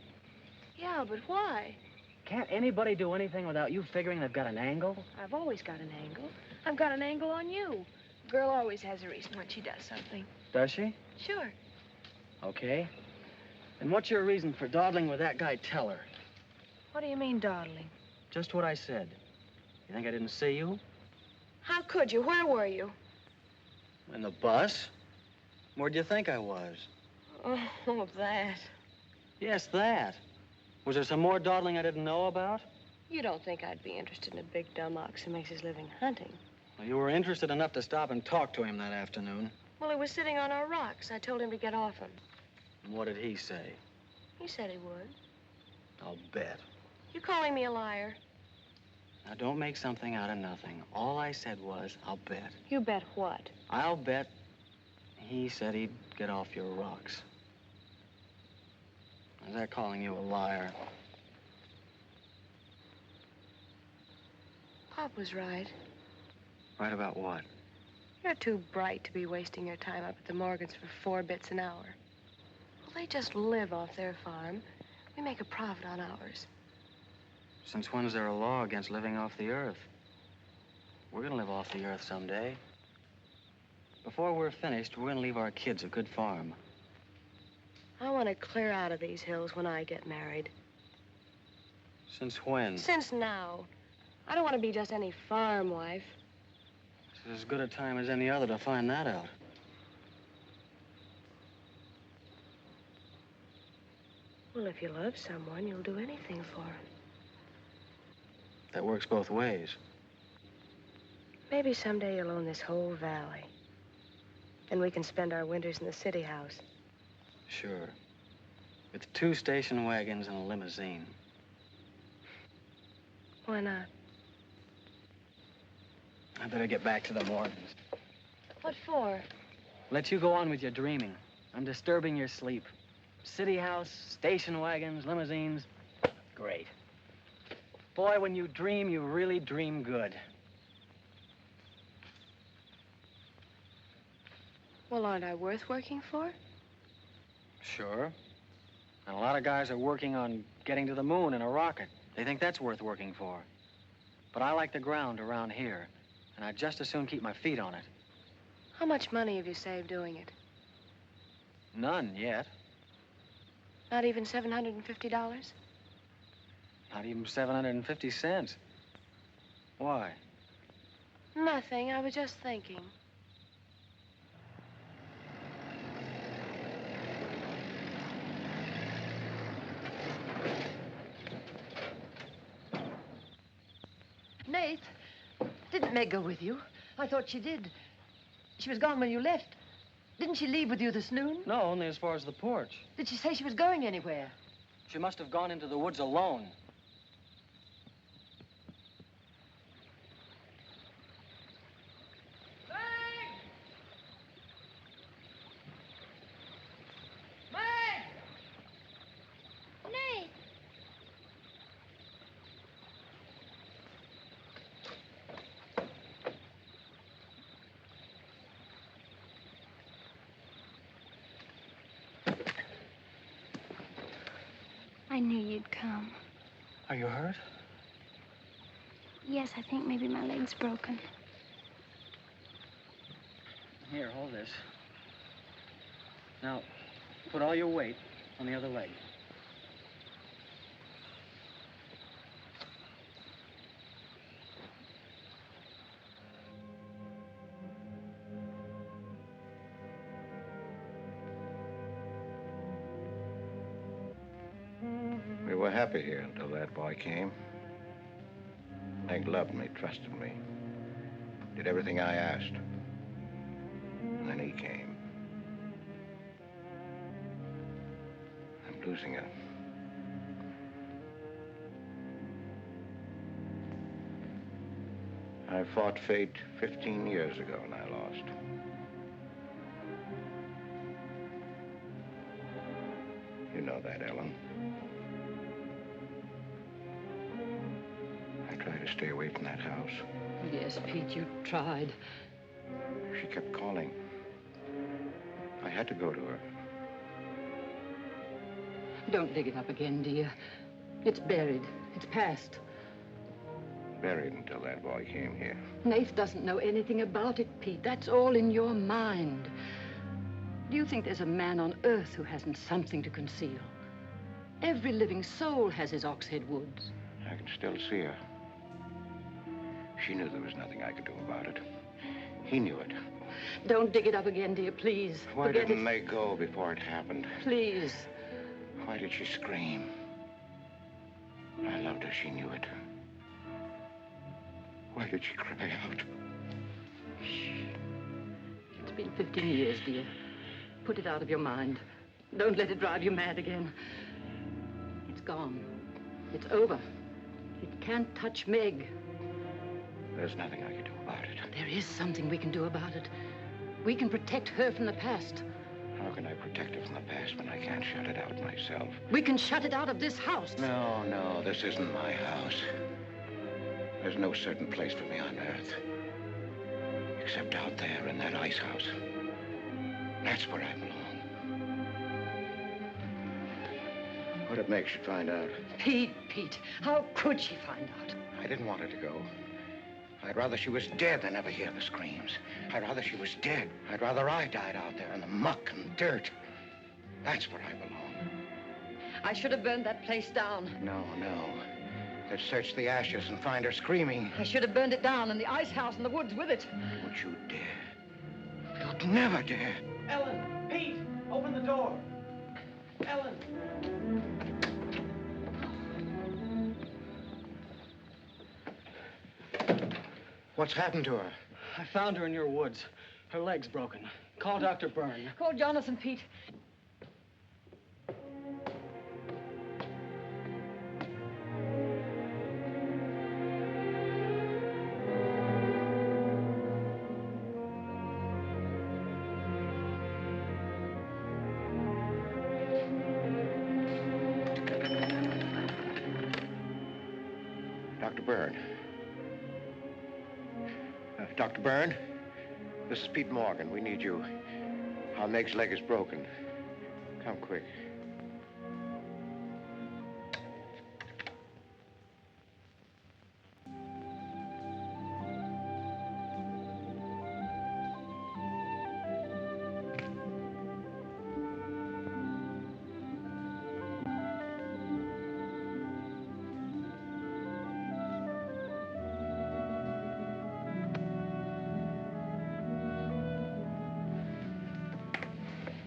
Speaker 5: Yeah, but why?
Speaker 6: Can't anybody do anything without you figuring they've got an angle?
Speaker 5: I've always got an angle. I've got an angle on you. A girl always has a reason when she does something.
Speaker 6: Does she?
Speaker 5: Sure.
Speaker 6: Okay. And what's your reason for dawdling with that guy Teller?
Speaker 5: What do you mean, dawdling?
Speaker 6: Just what I said. You think I didn't see you?
Speaker 5: How could you? Where were you?
Speaker 6: In the bus? Where'd you think I was?
Speaker 5: Oh, that.
Speaker 6: Yes, that. Was there some more dawdling I didn't know about?
Speaker 5: You don't think I'd be interested in a big dumb ox who makes his living hunting?
Speaker 6: Well, you were interested enough to stop and talk to him that afternoon.
Speaker 5: Well, he was sitting on our rocks. I told him to get off him.
Speaker 6: And what did he say?
Speaker 5: He said he would.
Speaker 6: I'll bet.
Speaker 5: You calling me a liar?
Speaker 6: Now, don't make something out of nothing. All I said was, I'll bet.
Speaker 5: You bet what?
Speaker 6: I'll bet he said he'd get off your rocks. Is that calling you a liar?
Speaker 5: Pop was right.
Speaker 6: Right about what?
Speaker 5: You're too bright to be wasting your time up at the Morgans for 4 bits an hour. Well, they just live off their farm. We make a profit on ours.
Speaker 6: Since when's there a law against living off the earth? We're gonna live off the earth someday. Before we're finished, we're gonna leave our kids a good farm.
Speaker 5: I want to clear out of these hills when I get married.
Speaker 6: Since when?
Speaker 5: Since now. I don't want to be just any farm wife.
Speaker 6: It's as good a time as any other to find that out.
Speaker 5: Well, if you love someone, you'll do anything for him.
Speaker 6: That works both ways.
Speaker 5: Maybe someday you'll own this whole valley. And we can spend our winters in the city house.
Speaker 6: Sure. With 2 station wagons and a limousine.
Speaker 5: Why not?
Speaker 6: I better get back to the Morgans.
Speaker 5: What for?
Speaker 6: Let you go on with your dreaming. I'm disturbing your sleep. City house, station wagons, limousines. Great. Boy, when you dream, you really dream good.
Speaker 5: Well, aren't I worth working for?
Speaker 6: Sure. And a lot of guys are working on getting to the moon in a rocket. They think that's worth working for. But I like the ground around here, and I'd just as soon keep my feet on it.
Speaker 5: How much money have you saved doing it?
Speaker 6: None yet.
Speaker 5: Not even $750?
Speaker 6: Not even 750 cents. Why?
Speaker 5: Nothing. I was just thinking.
Speaker 10: Nath, didn't Meg go with you? I thought she did. She was gone when you left. Didn't she leave with you this noon?
Speaker 6: No, only as far as the porch.
Speaker 10: Did she say she was going anywhere?
Speaker 6: She must have gone into the woods alone.
Speaker 7: I knew you'd come.
Speaker 6: Are you hurt?
Speaker 7: Yes, I think maybe my leg's broken.
Speaker 6: Here, hold this. Now, put all your weight on the other leg.
Speaker 1: We were happy here until that boy came. Meg loved me, trusted me, did everything I asked. And then he came. I'm losing her. I fought fate 15 years ago and I lost. You know that, Ellen. I tried to stay away from that house.
Speaker 8: Yes, Pete, you tried.
Speaker 1: She kept calling. I
Speaker 11: had to go to her.
Speaker 8: Don't dig it up again, dear. It's buried. It's past.
Speaker 11: Buried until that boy came here.
Speaker 8: Nath doesn't know anything about it, Pete. That's all in your mind. Do you think there's a man on earth who hasn't something to conceal? Every living soul has his Oxhead Woods.
Speaker 11: I can still see her. She knew there was nothing I could do about it. He knew it.
Speaker 8: Don't dig it up again, dear, please.
Speaker 11: Why
Speaker 8: Forget
Speaker 11: didn't
Speaker 8: it.
Speaker 11: they go before it happened?
Speaker 8: Please.
Speaker 11: Why did she scream? I loved her. She knew it. Why did she cry out?
Speaker 8: Shh. It's been 15 years, dear. Put it out of your mind. Don't let it drive you mad again. It's gone. It's over. It can't touch Meg.
Speaker 11: There's nothing I can do about it.
Speaker 8: There is something we can do about it. We can protect her from the past.
Speaker 11: How can I protect her from the past when I can't shut it out myself?
Speaker 8: We can shut it out of this house.
Speaker 11: No, this isn't my house. There's no certain place for me on Earth. Except out there in that ice house. That's where I belong. What'd it make she find out?
Speaker 8: Pete, how could she find out?
Speaker 11: I didn't want her to go. I'd rather she was dead than ever hear the screams. I'd rather she was dead. I'd rather I died out there in the muck and dirt. That's where I belong.
Speaker 8: I should have burned that place down.
Speaker 11: No. They'd search the ashes and find her screaming.
Speaker 8: I should have burned it down and the ice house in the woods with it.
Speaker 11: Don't you dare. You'd never dare.
Speaker 6: Ellen, Pete, open the door. Ellen.
Speaker 11: What's happened to her?
Speaker 6: I found her in your woods. Her leg's broken. Call Dr. Byrne.
Speaker 8: Call Jonathan, Pete.
Speaker 11: Dr. Byrne. Dr. Byrne, this is Pete Morgan. We need you. Our Meg's leg is broken. Come quick.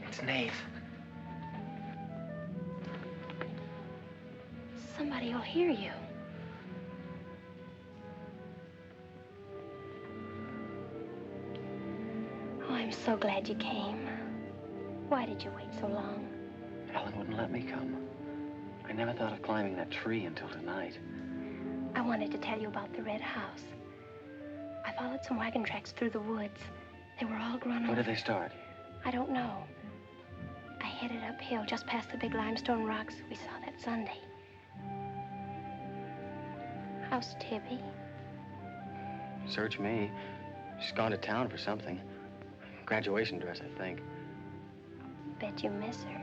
Speaker 6: It's Nath.
Speaker 7: Somebody will hear you. Oh, I'm so glad you came. Why did you wait so long?
Speaker 6: Ellen wouldn't let me come. I never thought of climbing that tree until tonight.
Speaker 7: I wanted to tell you about the red house. I followed some wagon tracks through the woods. They were all grown
Speaker 6: Where
Speaker 7: over.
Speaker 6: did they start?
Speaker 7: I don't know. I headed uphill just past the big limestone rocks we saw that Sunday. How's Tibby?
Speaker 6: Search me. She's gone to town for something. Graduation dress, I think.
Speaker 7: Bet you miss her.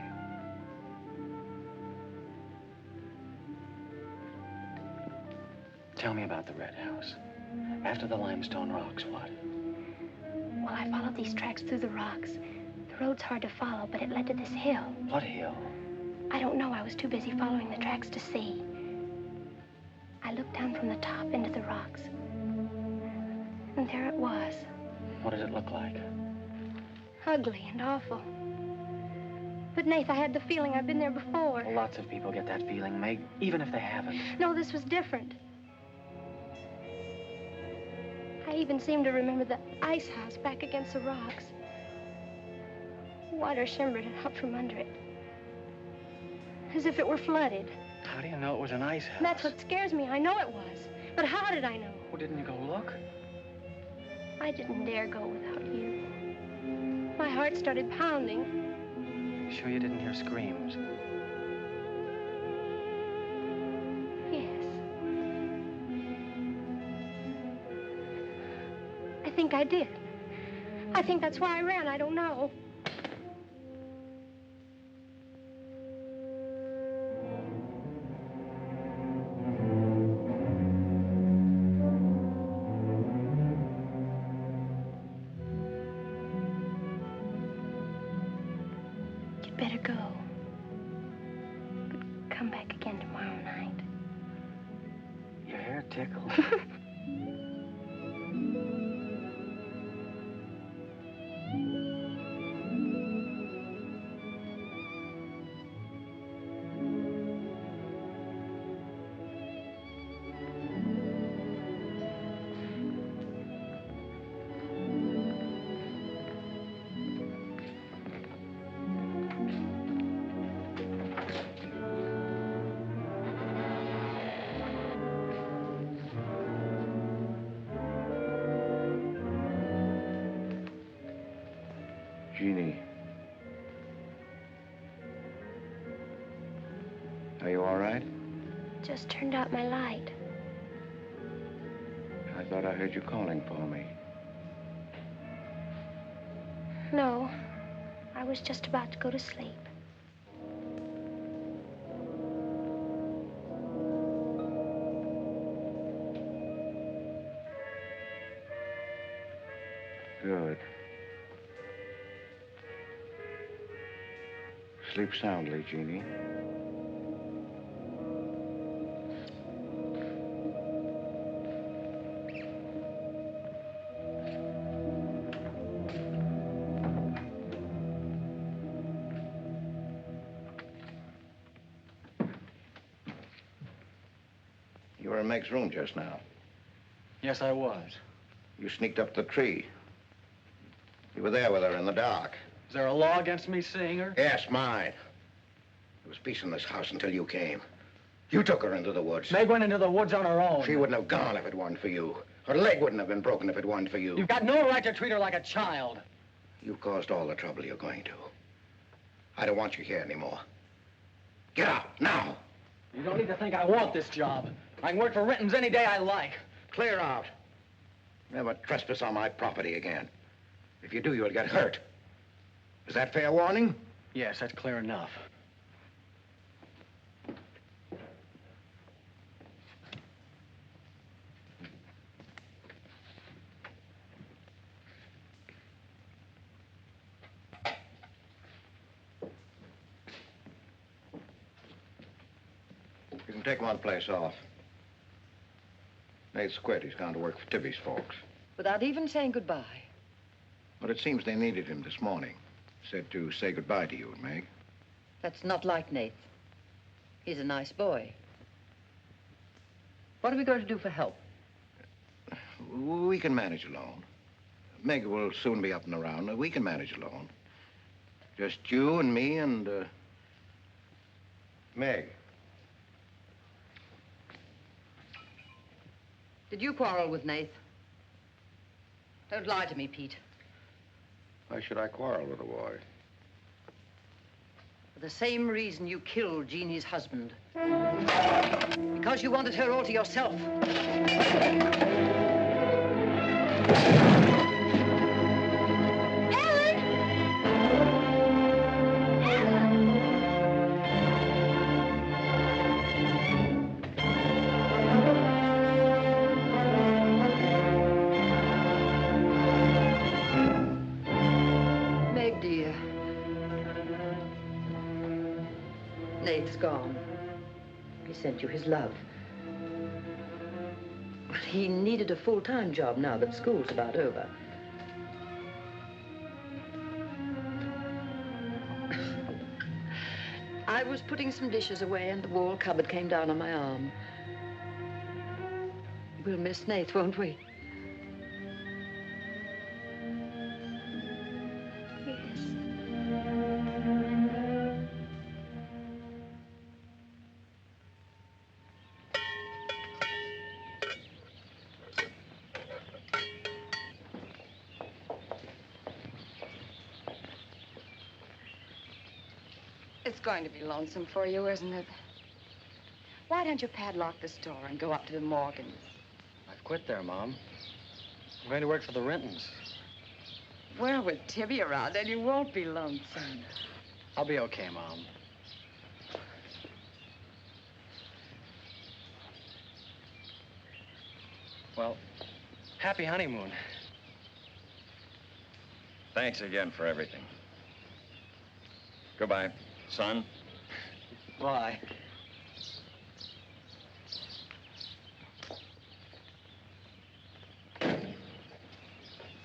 Speaker 6: Tell me about the red house. After the limestone rocks, what?
Speaker 7: Well, I followed these tracks through the rocks. The road's hard to follow, but it led to this hill.
Speaker 6: What hill?
Speaker 7: I don't know. I was too busy following the tracks to see. I looked down from the top into the rocks. And there it was.
Speaker 6: What did it look like?
Speaker 7: Ugly and awful. But, Nath, I had the feeling I've been there before.
Speaker 6: Well, lots of people get that feeling, Meg, even if they haven't.
Speaker 7: No, this was different. I even seem to remember the ice house back against the rocks. Water shimmered out from under it. As if it were flooded.
Speaker 6: How do you know it was an ice house?
Speaker 7: That's what scares me. I know it was. But how did I know?
Speaker 6: Well, didn't you go look?
Speaker 7: I didn't dare go without you. My heart started pounding.
Speaker 6: Sure you didn't hear screams?
Speaker 7: Yes. I think I did. I think that's why I ran. I don't know. go. But come back again tomorrow night.
Speaker 6: Your hair tickles.
Speaker 11: Jeannie. Are you all right?
Speaker 7: Just turned out my light.
Speaker 11: I thought I heard you calling for me.
Speaker 7: No, I was just about to go to sleep.
Speaker 11: Good. Sleep soundly, Jeannie. You were in Meg's room just now.
Speaker 6: Yes, I was.
Speaker 11: You sneaked up the tree. You were there with her in the dark.
Speaker 6: Is there a law against me seeing her?
Speaker 11: Yes, mine. There was peace in this house until you came. You took her into the woods.
Speaker 6: Meg went into the woods on her own.
Speaker 11: She wouldn't have gone if it weren't for you. Her leg wouldn't have been broken if it weren't for you.
Speaker 6: You've got no right to treat her like a child.
Speaker 11: You caused all the trouble you're going to. I don't want you here anymore. Get out, now.
Speaker 6: You don't need to think I want this job. I can work for Renton's any day I like.
Speaker 11: Clear out. Never trespass on my property again. If you do, you'll get hurt. Is that fair warning?
Speaker 6: Yes, that's clear enough.
Speaker 11: You can take one place off. Nath's quit. He's gone to work for Tibby's folks.
Speaker 10: Without even saying goodbye.
Speaker 11: But it seems they needed him this morning. Said to say goodbye to you and Meg.
Speaker 10: That's not like Nath. He's a nice boy. What are we going to do for help?
Speaker 11: We can manage alone. Meg will soon be up and around. We can manage alone. Just you and me and, Meg.
Speaker 10: Did you quarrel with Nath? Don't lie to me, Pete.
Speaker 11: Why should I quarrel with a boy?
Speaker 10: For the same reason you killed Jeannie's husband. Because you wanted her all to yourself. Nath's gone. He sent you his love. But he needed a full-time job now that school's about over. I was putting some dishes away and the wall cupboard came down on my arm. We'll miss Nath, won't we?
Speaker 9: It's going to be lonesome for you, isn't it? Why don't you padlock the store and go up to the Morgans?
Speaker 6: I've quit there, Mom. I'm going to work for the Rentons.
Speaker 9: Well, with Tibby around, then you won't be lonesome.
Speaker 6: I'll be okay, Mom. Well, happy honeymoon.
Speaker 1: Thanks again for everything. Goodbye. Son?
Speaker 6: Bye.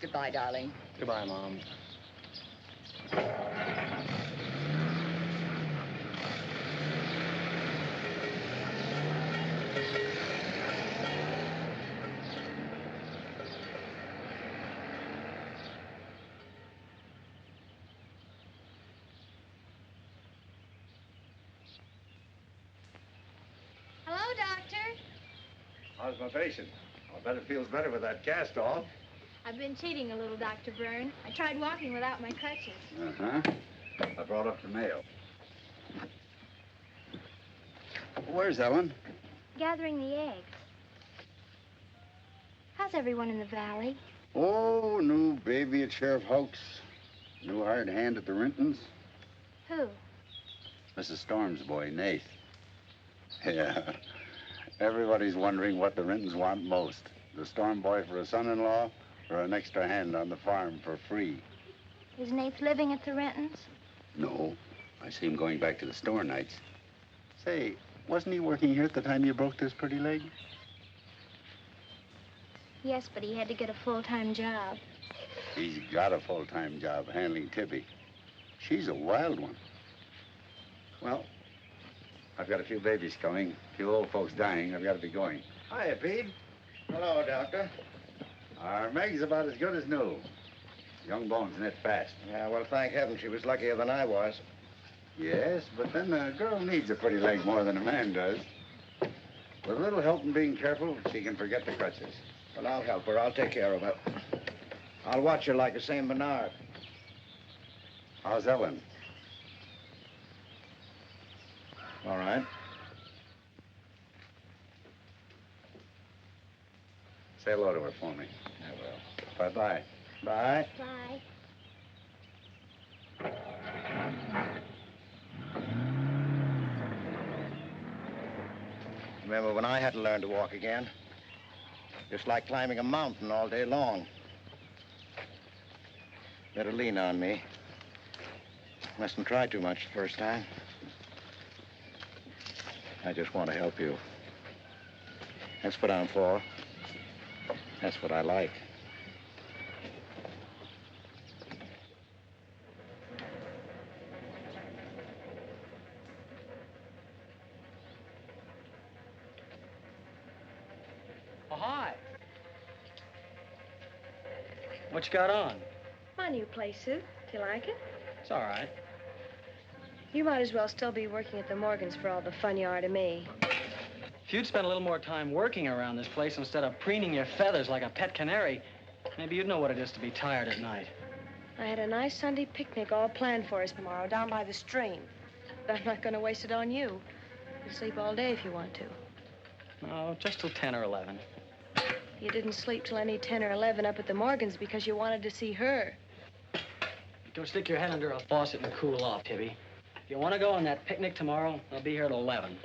Speaker 9: Goodbye, darling.
Speaker 6: Goodbye, Mom.
Speaker 7: Hello, Doctor.
Speaker 1: How's my patient? I'll bet it feels better with that cast off.
Speaker 7: I've been cheating a little, Dr. Byrne. I tried walking without my crutches.
Speaker 1: Uh-huh. I brought up the mail.
Speaker 3: Where's Ellen?
Speaker 7: Gathering the eggs. How's everyone in the valley?
Speaker 3: Oh, new baby at Sheriff Hoke's. New hired hand at the Rintons.
Speaker 7: Who?
Speaker 3: Mrs. Storm's boy, Nath. Yeah. Everybody's wondering what the Rintons want most. The Storm boy for a son-in-law or an extra hand on the farm for free.
Speaker 7: Is Nath living at the Rentons?
Speaker 3: No. I see him going back to the store nights. Say, wasn't he working here at the time you broke this pretty leg?
Speaker 7: Yes, but he had to get a full-time job.
Speaker 3: He's got a full-time job handling Tibby. She's a wild one. Well, I've got a few babies coming, a few old folks dying. I've got to be going.
Speaker 1: Hiya, Pete. Hello, Doctor.
Speaker 3: Our Meg's about as good as new. Young bones knit fast.
Speaker 1: Yeah, well, thank heaven she was luckier than I was.
Speaker 3: Yes, but then a girl needs a pretty leg more than a man does. With a little help and being careful, she can forget the crutches.
Speaker 1: Well, I'll help her. I'll take care of her. I'll watch her like a St. Bernard.
Speaker 3: How's Ellen?
Speaker 1: All right.
Speaker 3: Say hello to her for me.
Speaker 1: I will.
Speaker 3: Bye-bye.
Speaker 1: Bye.
Speaker 7: Bye.
Speaker 1: Remember when I had to learn to walk again? Just like climbing a mountain all day long. Better lean on me. Mustn't try too much the first time. I just want to help you. That's what I'm for. That's what I like.
Speaker 6: Oh, hi. What you got on?
Speaker 5: My new play suit. Do you like it?
Speaker 6: It's all right.
Speaker 5: You might as well still be working at the Morgans for all the fun you are to me.
Speaker 6: If you'd spent a little more time working around this place instead of preening your feathers like a pet canary, maybe you'd know what it is to be tired at night.
Speaker 5: I had a nice Sunday picnic all planned for us tomorrow down by the stream. But I'm not going to waste it on you. You can sleep all day if you want to.
Speaker 6: No, just till 10 or 11.
Speaker 5: You didn't sleep till any 10 or 11 up at the Morgans because you wanted to see her.
Speaker 6: Go stick your head under a faucet and cool off, Tibby. If you want to go on that picnic tomorrow, I'll be here at 11.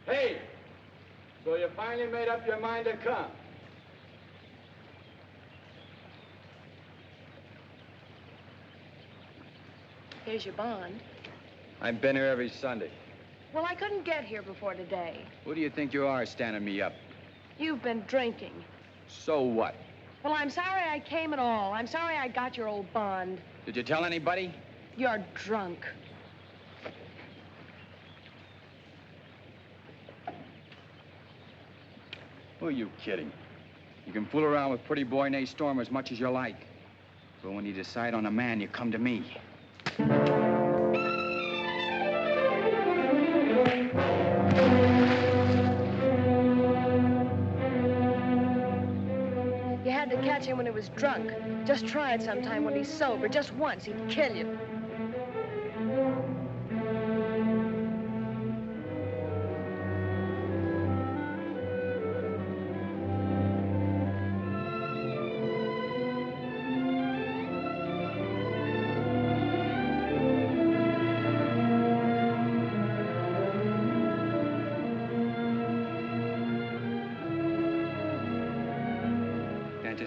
Speaker 3: Hey, so you finally made up your mind to come?
Speaker 5: Here's your bond.
Speaker 3: I've been here every Sunday.
Speaker 5: Well, I couldn't get here before today.
Speaker 3: Who do you think you are standing me up?
Speaker 5: You've been drinking.
Speaker 3: So what?
Speaker 5: Well, I'm sorry I came at all. I'm sorry I got your old bond.
Speaker 3: Did you tell anybody?
Speaker 5: You're drunk.
Speaker 3: Who are you kidding? You can fool around with pretty boy Nate Storm as much as you like. But when you decide on a man, you come to me.
Speaker 5: had to catch him when he was drunk. Just try it sometime when he's sober. Just once, he'd kill you.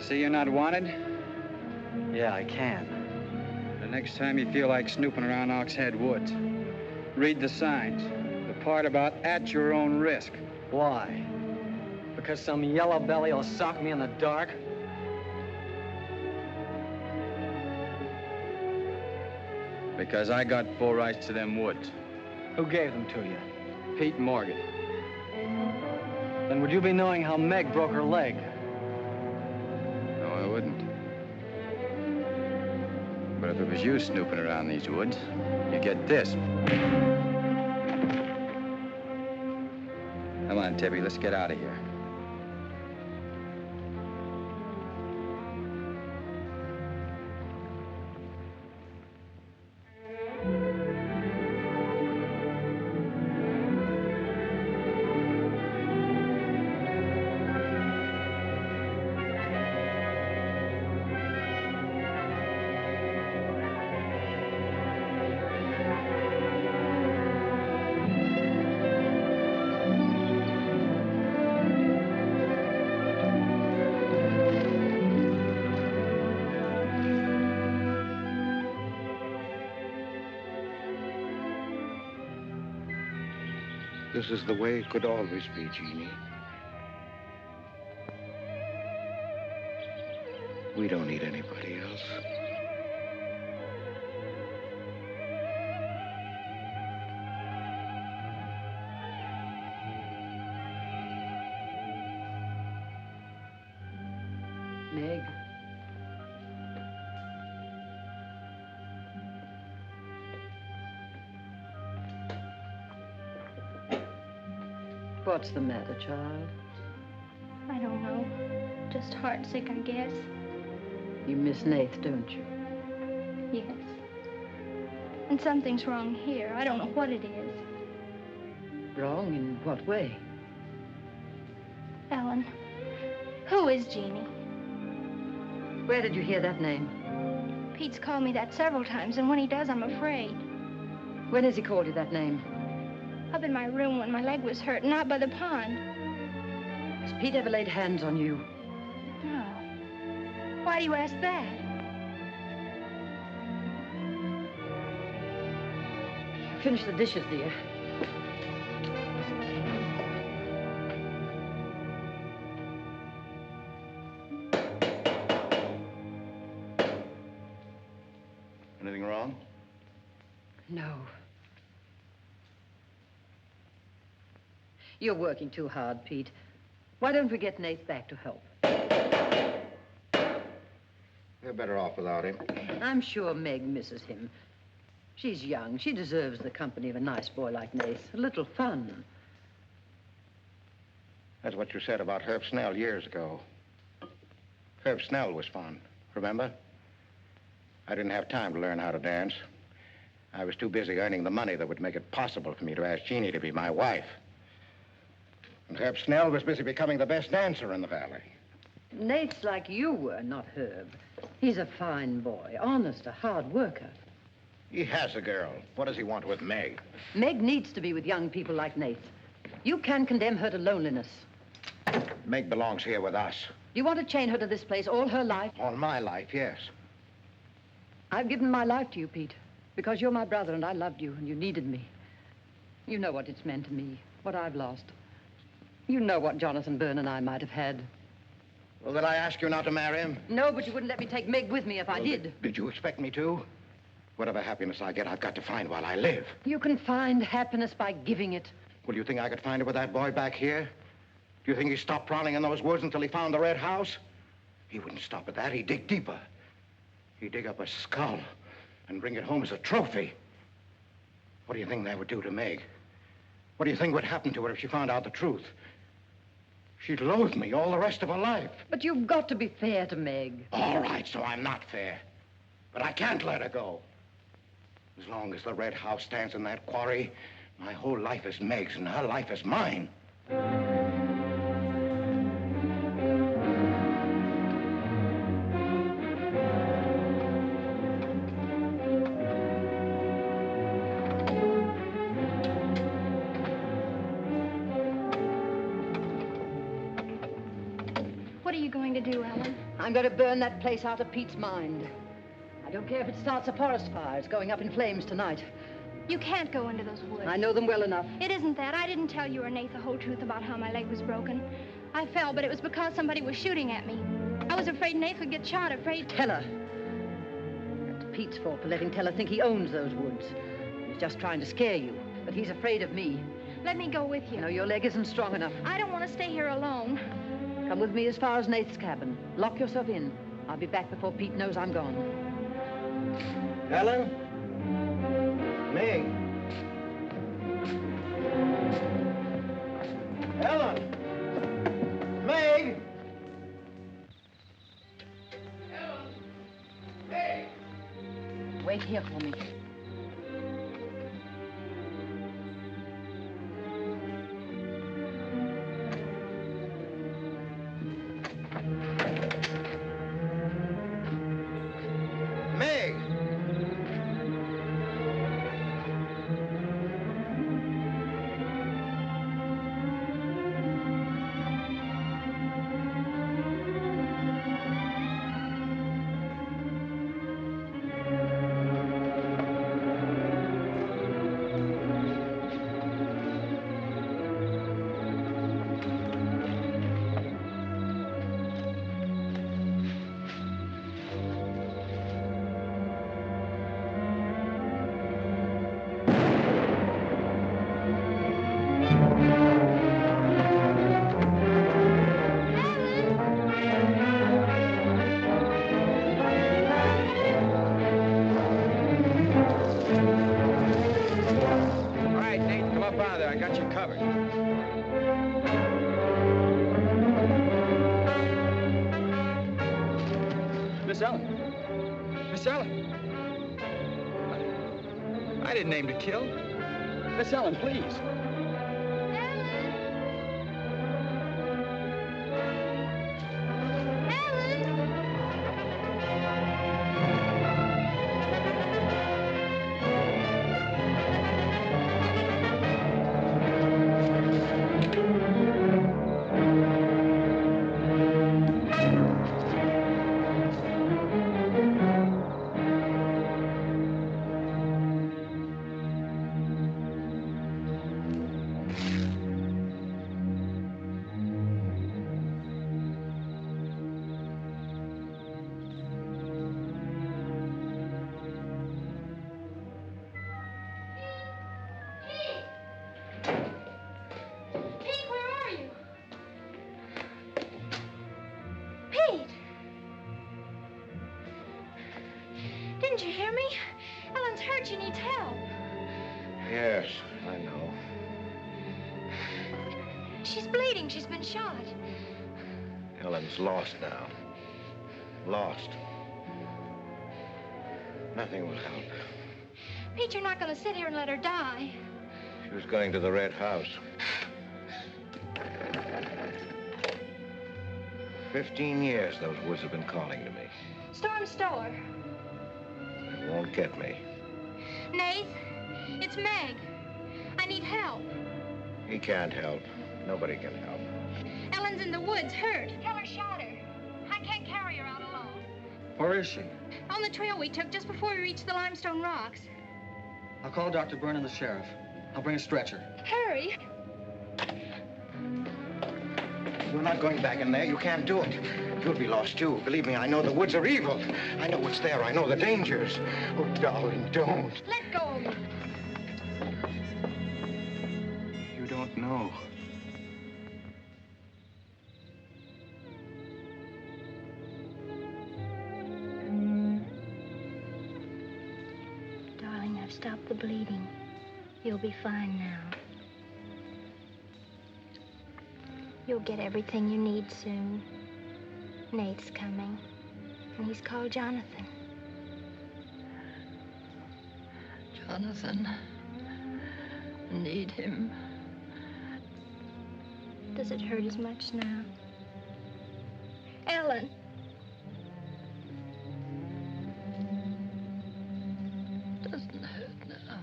Speaker 12: See you're not wanted?
Speaker 6: Yeah, I can.
Speaker 12: The next time you feel like snooping around Oxhead Woods, read the signs. The part about at your own risk.
Speaker 6: Why? Because some yellow belly will sock me in the dark?
Speaker 12: Because I got full rights to them woods.
Speaker 6: Who gave them to you?
Speaker 12: Pete Morgan.
Speaker 6: Then would you be knowing how Meg broke her leg?
Speaker 12: I wouldn't. But if it was you snooping around these woods, you get this. Come on, Tibby, let's get out of here.
Speaker 11: This is the way it could always be, Jeannie. We don't need anybody else.
Speaker 8: Meg. What's the matter, child?
Speaker 7: I don't know. Just heartsick, I guess.
Speaker 8: You miss Nath, don't you?
Speaker 7: Yes. And something's wrong here. I don't know what it is.
Speaker 8: Wrong in what way?
Speaker 7: Ellen, who is Jeannie?
Speaker 8: Where did you hear that name?
Speaker 7: Pete's called me that several times, and when he does, I'm afraid.
Speaker 8: When has he called you that name?
Speaker 7: Up in my room when my leg was hurt, and out by the pond.
Speaker 8: Has Pete ever laid hands on you?
Speaker 7: No. Why do you ask that?
Speaker 8: Finish the dishes, dear.
Speaker 1: Anything wrong?
Speaker 8: No. You're working too hard, Pete. Why don't we get Nath back to help?
Speaker 11: You're better off without him.
Speaker 8: I'm sure Meg misses him. She's young. She deserves the company of a nice boy like Nath. A little fun.
Speaker 11: That's what you said about Herb Snell years ago. Herb Snell was fun, remember? I didn't have time to learn how to dance. I was too busy earning the money that would make it possible for me to ask Jeannie to be my wife. And Herb Snell was busy becoming the best dancer in the valley.
Speaker 8: Nath's like you were, not Herb. He's a fine boy, honest, a hard worker.
Speaker 11: He has a girl. What does he want with Meg?
Speaker 8: Meg needs to be with young people like Nath. You can condemn her to loneliness.
Speaker 11: Meg belongs here with us.
Speaker 8: Do you want to chain her to this place all her life?
Speaker 11: All my life, yes.
Speaker 8: I've given my life to you, Pete, because you're my brother and I loved you and you needed me. You know what it's meant to me, what I've lost. You know what Jonathan Byrne and I might have had.
Speaker 11: Well, did I ask you not to marry him?
Speaker 8: No, but you wouldn't let me take Meg with me if I did.
Speaker 11: Did you expect me to? Whatever happiness I get, I've got to find while I live.
Speaker 8: You can find happiness by giving it.
Speaker 11: Well, do you think I could find it with that boy back here? Do you think he stopped prowling in those woods until he found the red house? He wouldn't stop at that. He'd dig deeper. He'd dig up a skull and bring it home as a trophy. What do you think that would do to Meg? What do you think would happen to her if she found out the truth? She'd loathe me all the rest of her life.
Speaker 8: But you've got to be fair to Meg.
Speaker 11: All right, so I'm not fair. But I can't let her go. As long as the red house stands in that quarry, my whole life is Meg's and her life is mine.
Speaker 7: What are you going to do, Ellen?
Speaker 8: I'm going to burn that place out of Pete's mind. I don't care if it starts a forest fire. It's going up in flames tonight.
Speaker 7: You can't go into those woods.
Speaker 8: I know them well enough.
Speaker 7: It isn't that. I didn't tell you or Nath the whole truth about how my leg was broken. I fell, but it was because somebody was shooting at me. I was afraid Nath would get shot, afraid...
Speaker 8: Tell her. That's Pete's fault for letting Teller think he owns those woods. He's just trying to scare you, but he's afraid of me.
Speaker 7: Let me go with you.
Speaker 8: No, your leg isn't strong enough.
Speaker 7: I don't want to stay here alone.
Speaker 8: Come with me as far as Nath's cabin. Lock yourself in. I'll be back before Pete knows I'm gone.
Speaker 11: Ellen? Meg? Ellen? Meg?
Speaker 8: Meg! Wait here for me.
Speaker 11: Meg!
Speaker 12: Miss Ellen. I didn't aim to kill. Miss Ellen, please.
Speaker 7: Didn't you hear me? Ellen's hurt. She needs help.
Speaker 11: Yes, I know.
Speaker 7: She's bleeding. She's been shot.
Speaker 11: Ellen's lost now. Lost. Nothing will help.
Speaker 7: Pete, you're not going to sit here and let her die.
Speaker 11: She was going to the red house. 15 years those woods have been calling to me.
Speaker 7: Storm Stower.
Speaker 11: They won't get me.
Speaker 7: Nath, it's Meg. I need help.
Speaker 11: He can't help. Nobody can help.
Speaker 7: Ellen's in the woods, hurt. Teller shot her. I can't carry her out alone.
Speaker 12: Where is she?
Speaker 7: On the trail we took just before we reached the limestone rocks.
Speaker 6: I'll call Dr. Byrne and the sheriff. I'll bring a stretcher.
Speaker 7: Hurry.
Speaker 11: You're not going back in there. You can't do it. You'll be lost, too. Believe me, I know the woods are evil. I know what's there. I know the dangers. Oh, darling, don't.
Speaker 7: Let go of me.
Speaker 11: You don't know.
Speaker 7: Darling, I've stopped the bleeding. You'll be fine now. You'll get everything you need soon. Nate's coming, and he's called Jonathan.
Speaker 8: Jonathan, I need him.
Speaker 7: Does it hurt as much now? Ellen!
Speaker 8: Doesn't hurt now.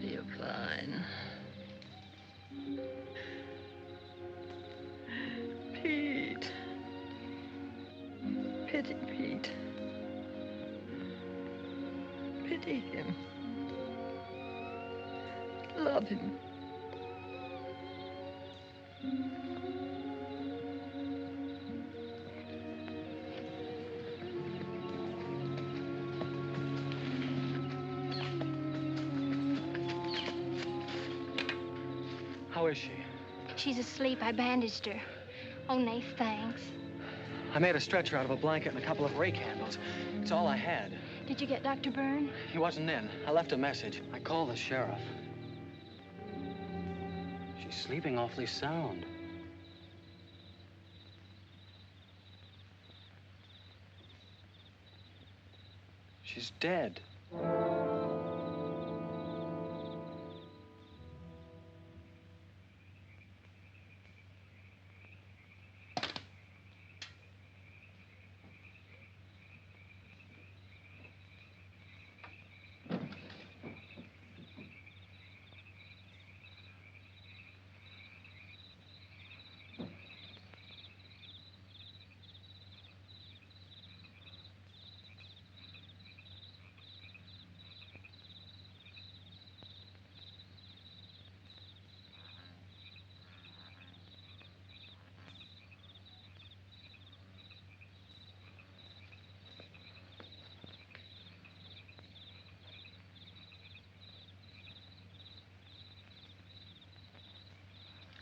Speaker 8: You're fine. Pete. Pity Pete. Pity him. Love him.
Speaker 6: How is she?
Speaker 7: She's asleep. I bandaged her. Oh, Nath, thanks.
Speaker 6: I made a stretcher out of a blanket and a couple of rake handles. It's all I had.
Speaker 7: Did you get Dr. Byrne?
Speaker 6: He wasn't in. I left a message. I called the sheriff. She's sleeping awfully sound. She's dead.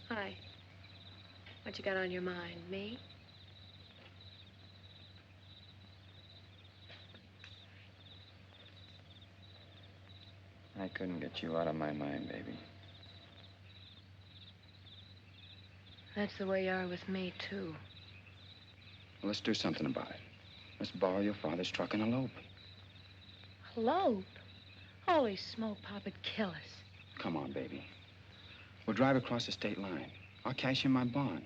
Speaker 2: Hi. What you got on your mind? Me?
Speaker 12: I couldn't get you out of my mind, baby.
Speaker 2: That's the way you are with me, too.
Speaker 12: Well, let's do something about it. Let's borrow your father's truck and elope.
Speaker 2: Elope? Holy smoke, Pop, it'd kill us.
Speaker 12: Come on, baby. We'll drive across the state line. I'll cash in my bond.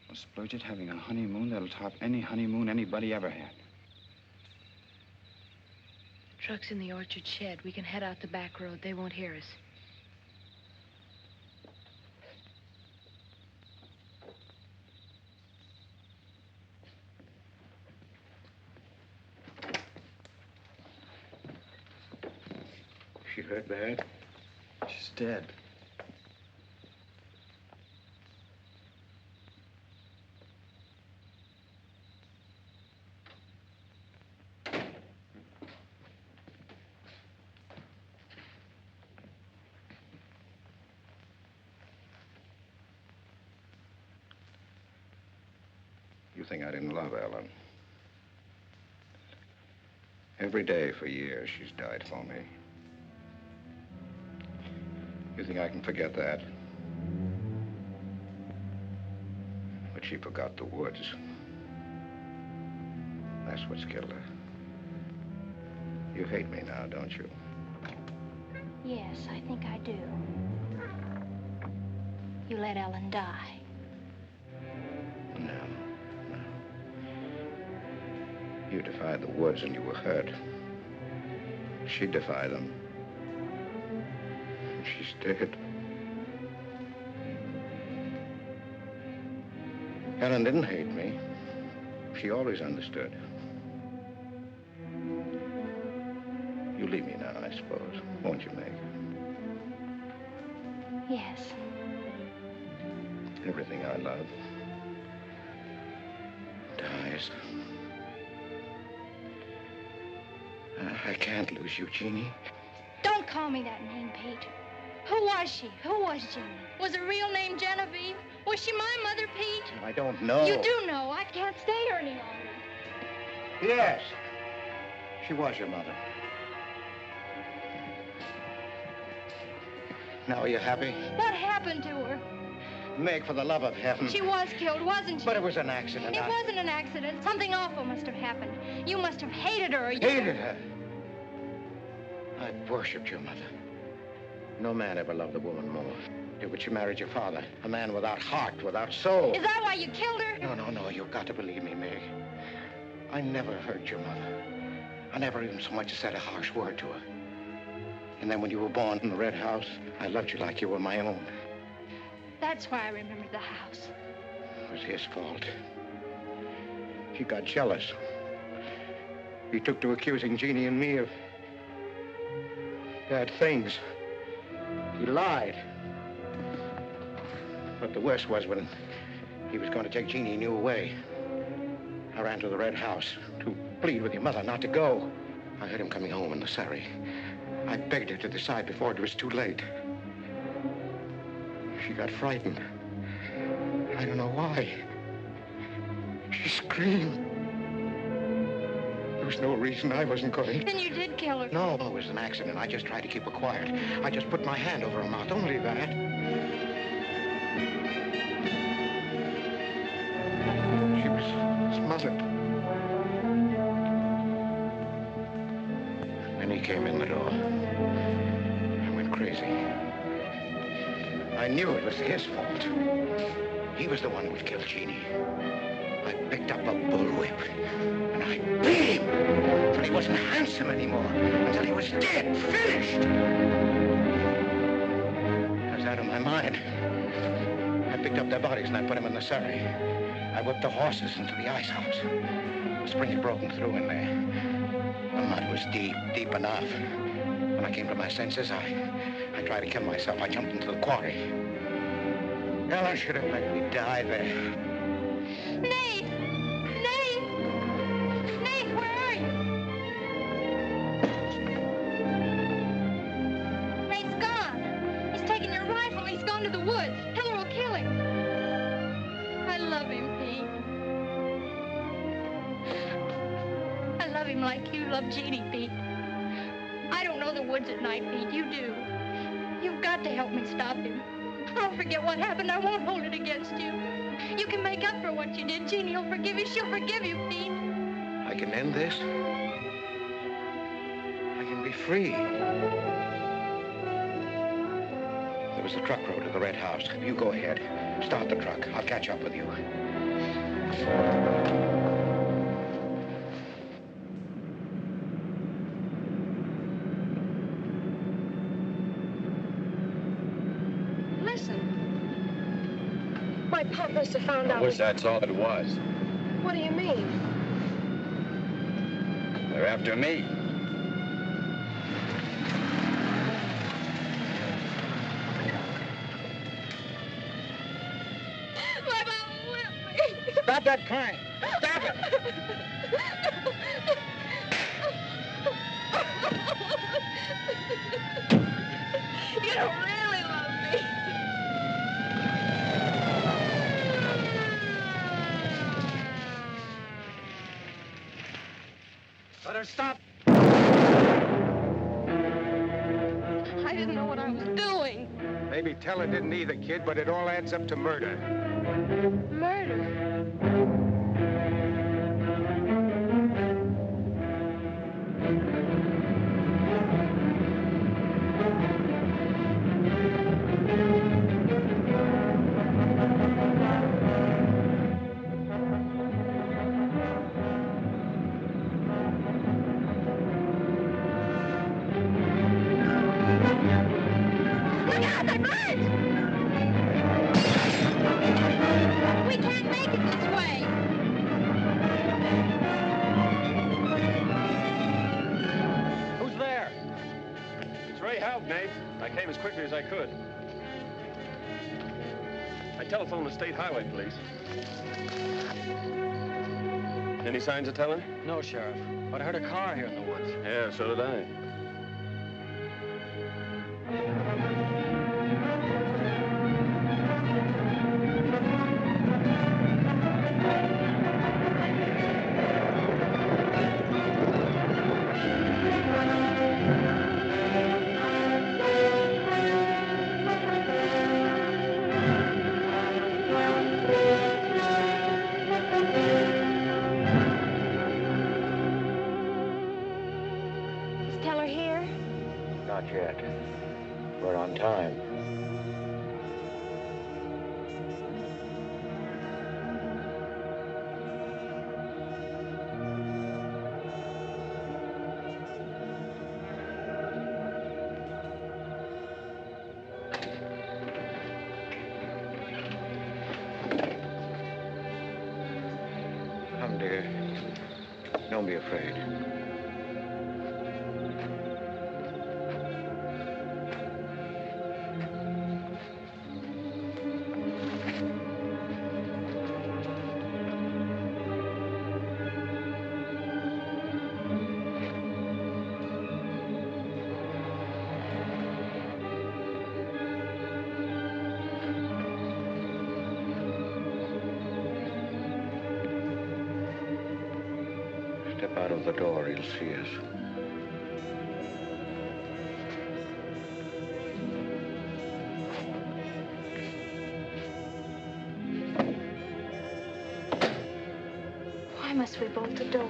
Speaker 12: We'll splurge it having a honeymoon that'll top any honeymoon anybody ever had.
Speaker 2: The truck's in the orchard shed. We can head out the back road. They won't hear us.
Speaker 11: She hurt bad?
Speaker 6: She's dead.
Speaker 11: You think I didn't love Ellen? Every day for years, she's died for me. You think I can forget that? But she forgot the woods. That's what's killed her. You hate me now, don't you?
Speaker 7: Yes, I think I do. You let Ellen die.
Speaker 11: No. You defied the woods and you were hurt. She defied them. And she's dead. Ellen didn't hate me. She always understood. You leave me now, I suppose. Won't you, Meg?
Speaker 7: Yes.
Speaker 11: Everything I love dies. I can't lose you, Jeannie.
Speaker 7: Don't call me that name, Pete. Who was she? Who was Jeannie? Was her real name Genevieve? Was she my mother, Pete?
Speaker 11: I don't know.
Speaker 7: You do know. I can't stay here any longer.
Speaker 11: Yes. She was your mother. Now are you happy?
Speaker 7: What happened to her?
Speaker 11: Meg, for the love of heaven.
Speaker 7: She was killed, wasn't she?
Speaker 11: But it was an accident.
Speaker 7: It wasn't an accident. Something awful must have happened. You must have hated her.
Speaker 11: Hated her? I worshipped your mother. No man ever loved a woman more. But she married your father. A man without heart, without soul.
Speaker 7: Is that why you killed her?
Speaker 11: No. You've got to believe me, Meg. I never hurt your mother. I never even so much as said a harsh word to her. And then when you were born in the red house, I loved you like you were my own.
Speaker 7: That's why I remembered the house.
Speaker 11: It was his fault. He got jealous. He took to accusing Jeannie and me of bad things. He lied. But the worst was when he was going to take Jeannie and you away. I ran to the red house to plead with your mother not to go. I heard him coming home in the surrey. I begged her to decide before it was too late. She got frightened. I don't know why. She screamed. There was no reason I wasn't going.
Speaker 7: Then you did kill her.
Speaker 11: No, it was an accident. I just tried to keep her quiet. I just put my hand over her mouth, only that. She was smothered. Then he came in the door. I went crazy. I knew it was his fault. He was the one who had killed Jeannie. I picked up a bullwhip, and I beat him until he wasn't handsome anymore, until he was dead, finished. I was out of my mind. I picked up their bodies and I put them in the surrey. I whipped the horses into the ice house. The spring had broken through in there. The mud was deep, deep enough. When I came to my senses, I tried to kill myself. I jumped into the quarry. Ella should have let me die there.
Speaker 7: Nath! Nath! Nath, where are you? Nath's gone. He's taken your rifle. He's gone to the woods. Hiller will kill him. I love him, Pete. I love him like you love Jeannie, Pete. I don't know the woods at night, Pete. You do. You've got to help me stop him. I'll forget what happened. I won't hold it against you. You can make up for what you did. Jeannie will forgive you. She'll forgive you, Pete.
Speaker 11: I can end this. I can be free. There was a truck road to the red house. You go ahead. Start the truck. I'll catch up with you.
Speaker 5: My pop must have found out.
Speaker 13: I wish that's all it was.
Speaker 5: What do you mean?
Speaker 13: They're after me.
Speaker 7: My mama whipped me.
Speaker 11: Stop that crying. Stop it.
Speaker 7: You don't really love me.
Speaker 11: Let her stop.
Speaker 7: I didn't know what I was doing.
Speaker 14: Maybe Teller didn't either, kid, but it all adds up to murder.
Speaker 5: Murder?
Speaker 7: Look out, they're birds! We can't make it this way.
Speaker 15: Who's there? It's Ray Houck, Nath. I came as quickly as I could. I telephoned the state highway police. Any signs of Teller?
Speaker 6: No, Sheriff. But I heard a car here in the woods.
Speaker 15: Yeah, so did I.
Speaker 11: yet. We're on time. Come, dear. Don't be afraid. Step out of the door, he'll see us.
Speaker 7: Why must we bolt the door?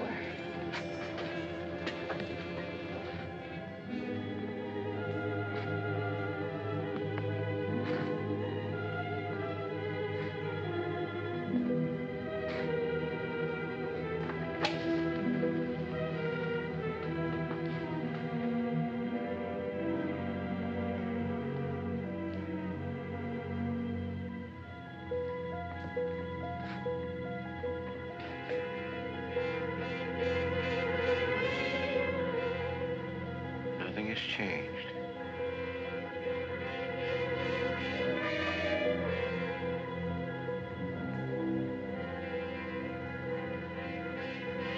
Speaker 7: Nothing has changed.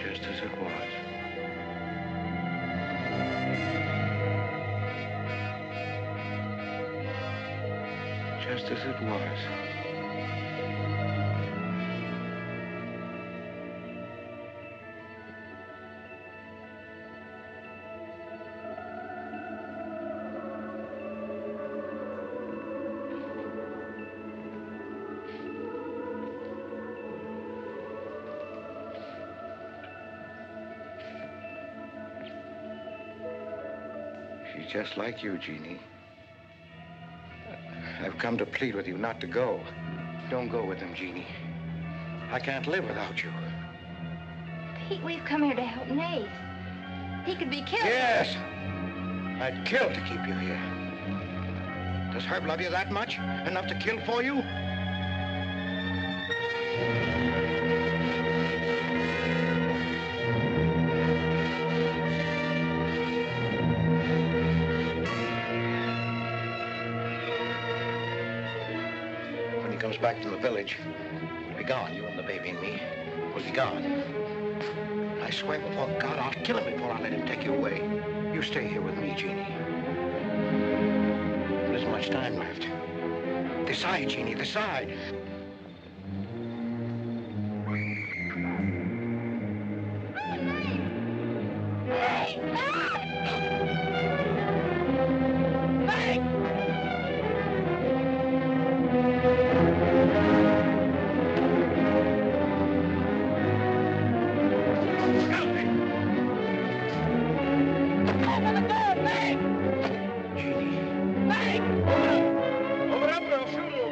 Speaker 7: Just as it was. Just as it was. She's just like you, Jeannie. I've come to plead with you not to go. Don't go with him, Jeannie. I can't live without you. Pete, we've come here to help Nath. He could be killed.
Speaker 11: Yes! I'd kill to keep you here. Does Herb love you that much? Enough to kill for you? When he comes back from the village, we'll be gone. You and the baby and me. We'll be gone. I swear before God, I'll kill him before I let him take you away. You stay here with me, Jeannie. There isn't much time left. Decide, Jeannie, decide.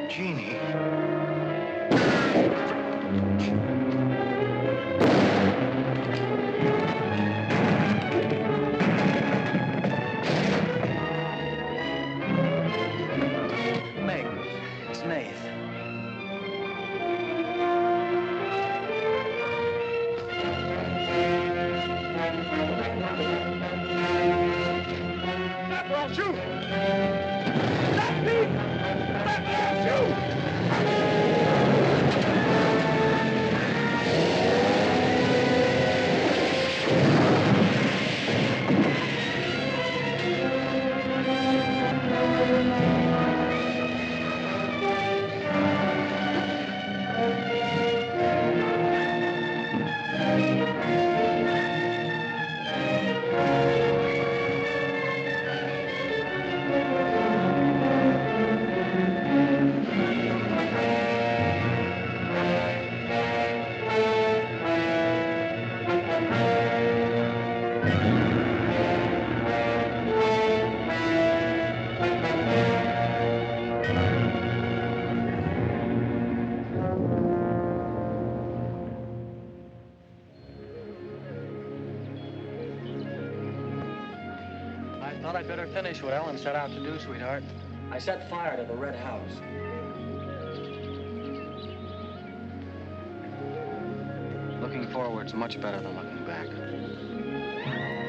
Speaker 11: Jeannie.
Speaker 6: Thought I'd better finish what Ellen set out to do, sweetheart. I set fire to the red house. Looking forward's much better than looking back.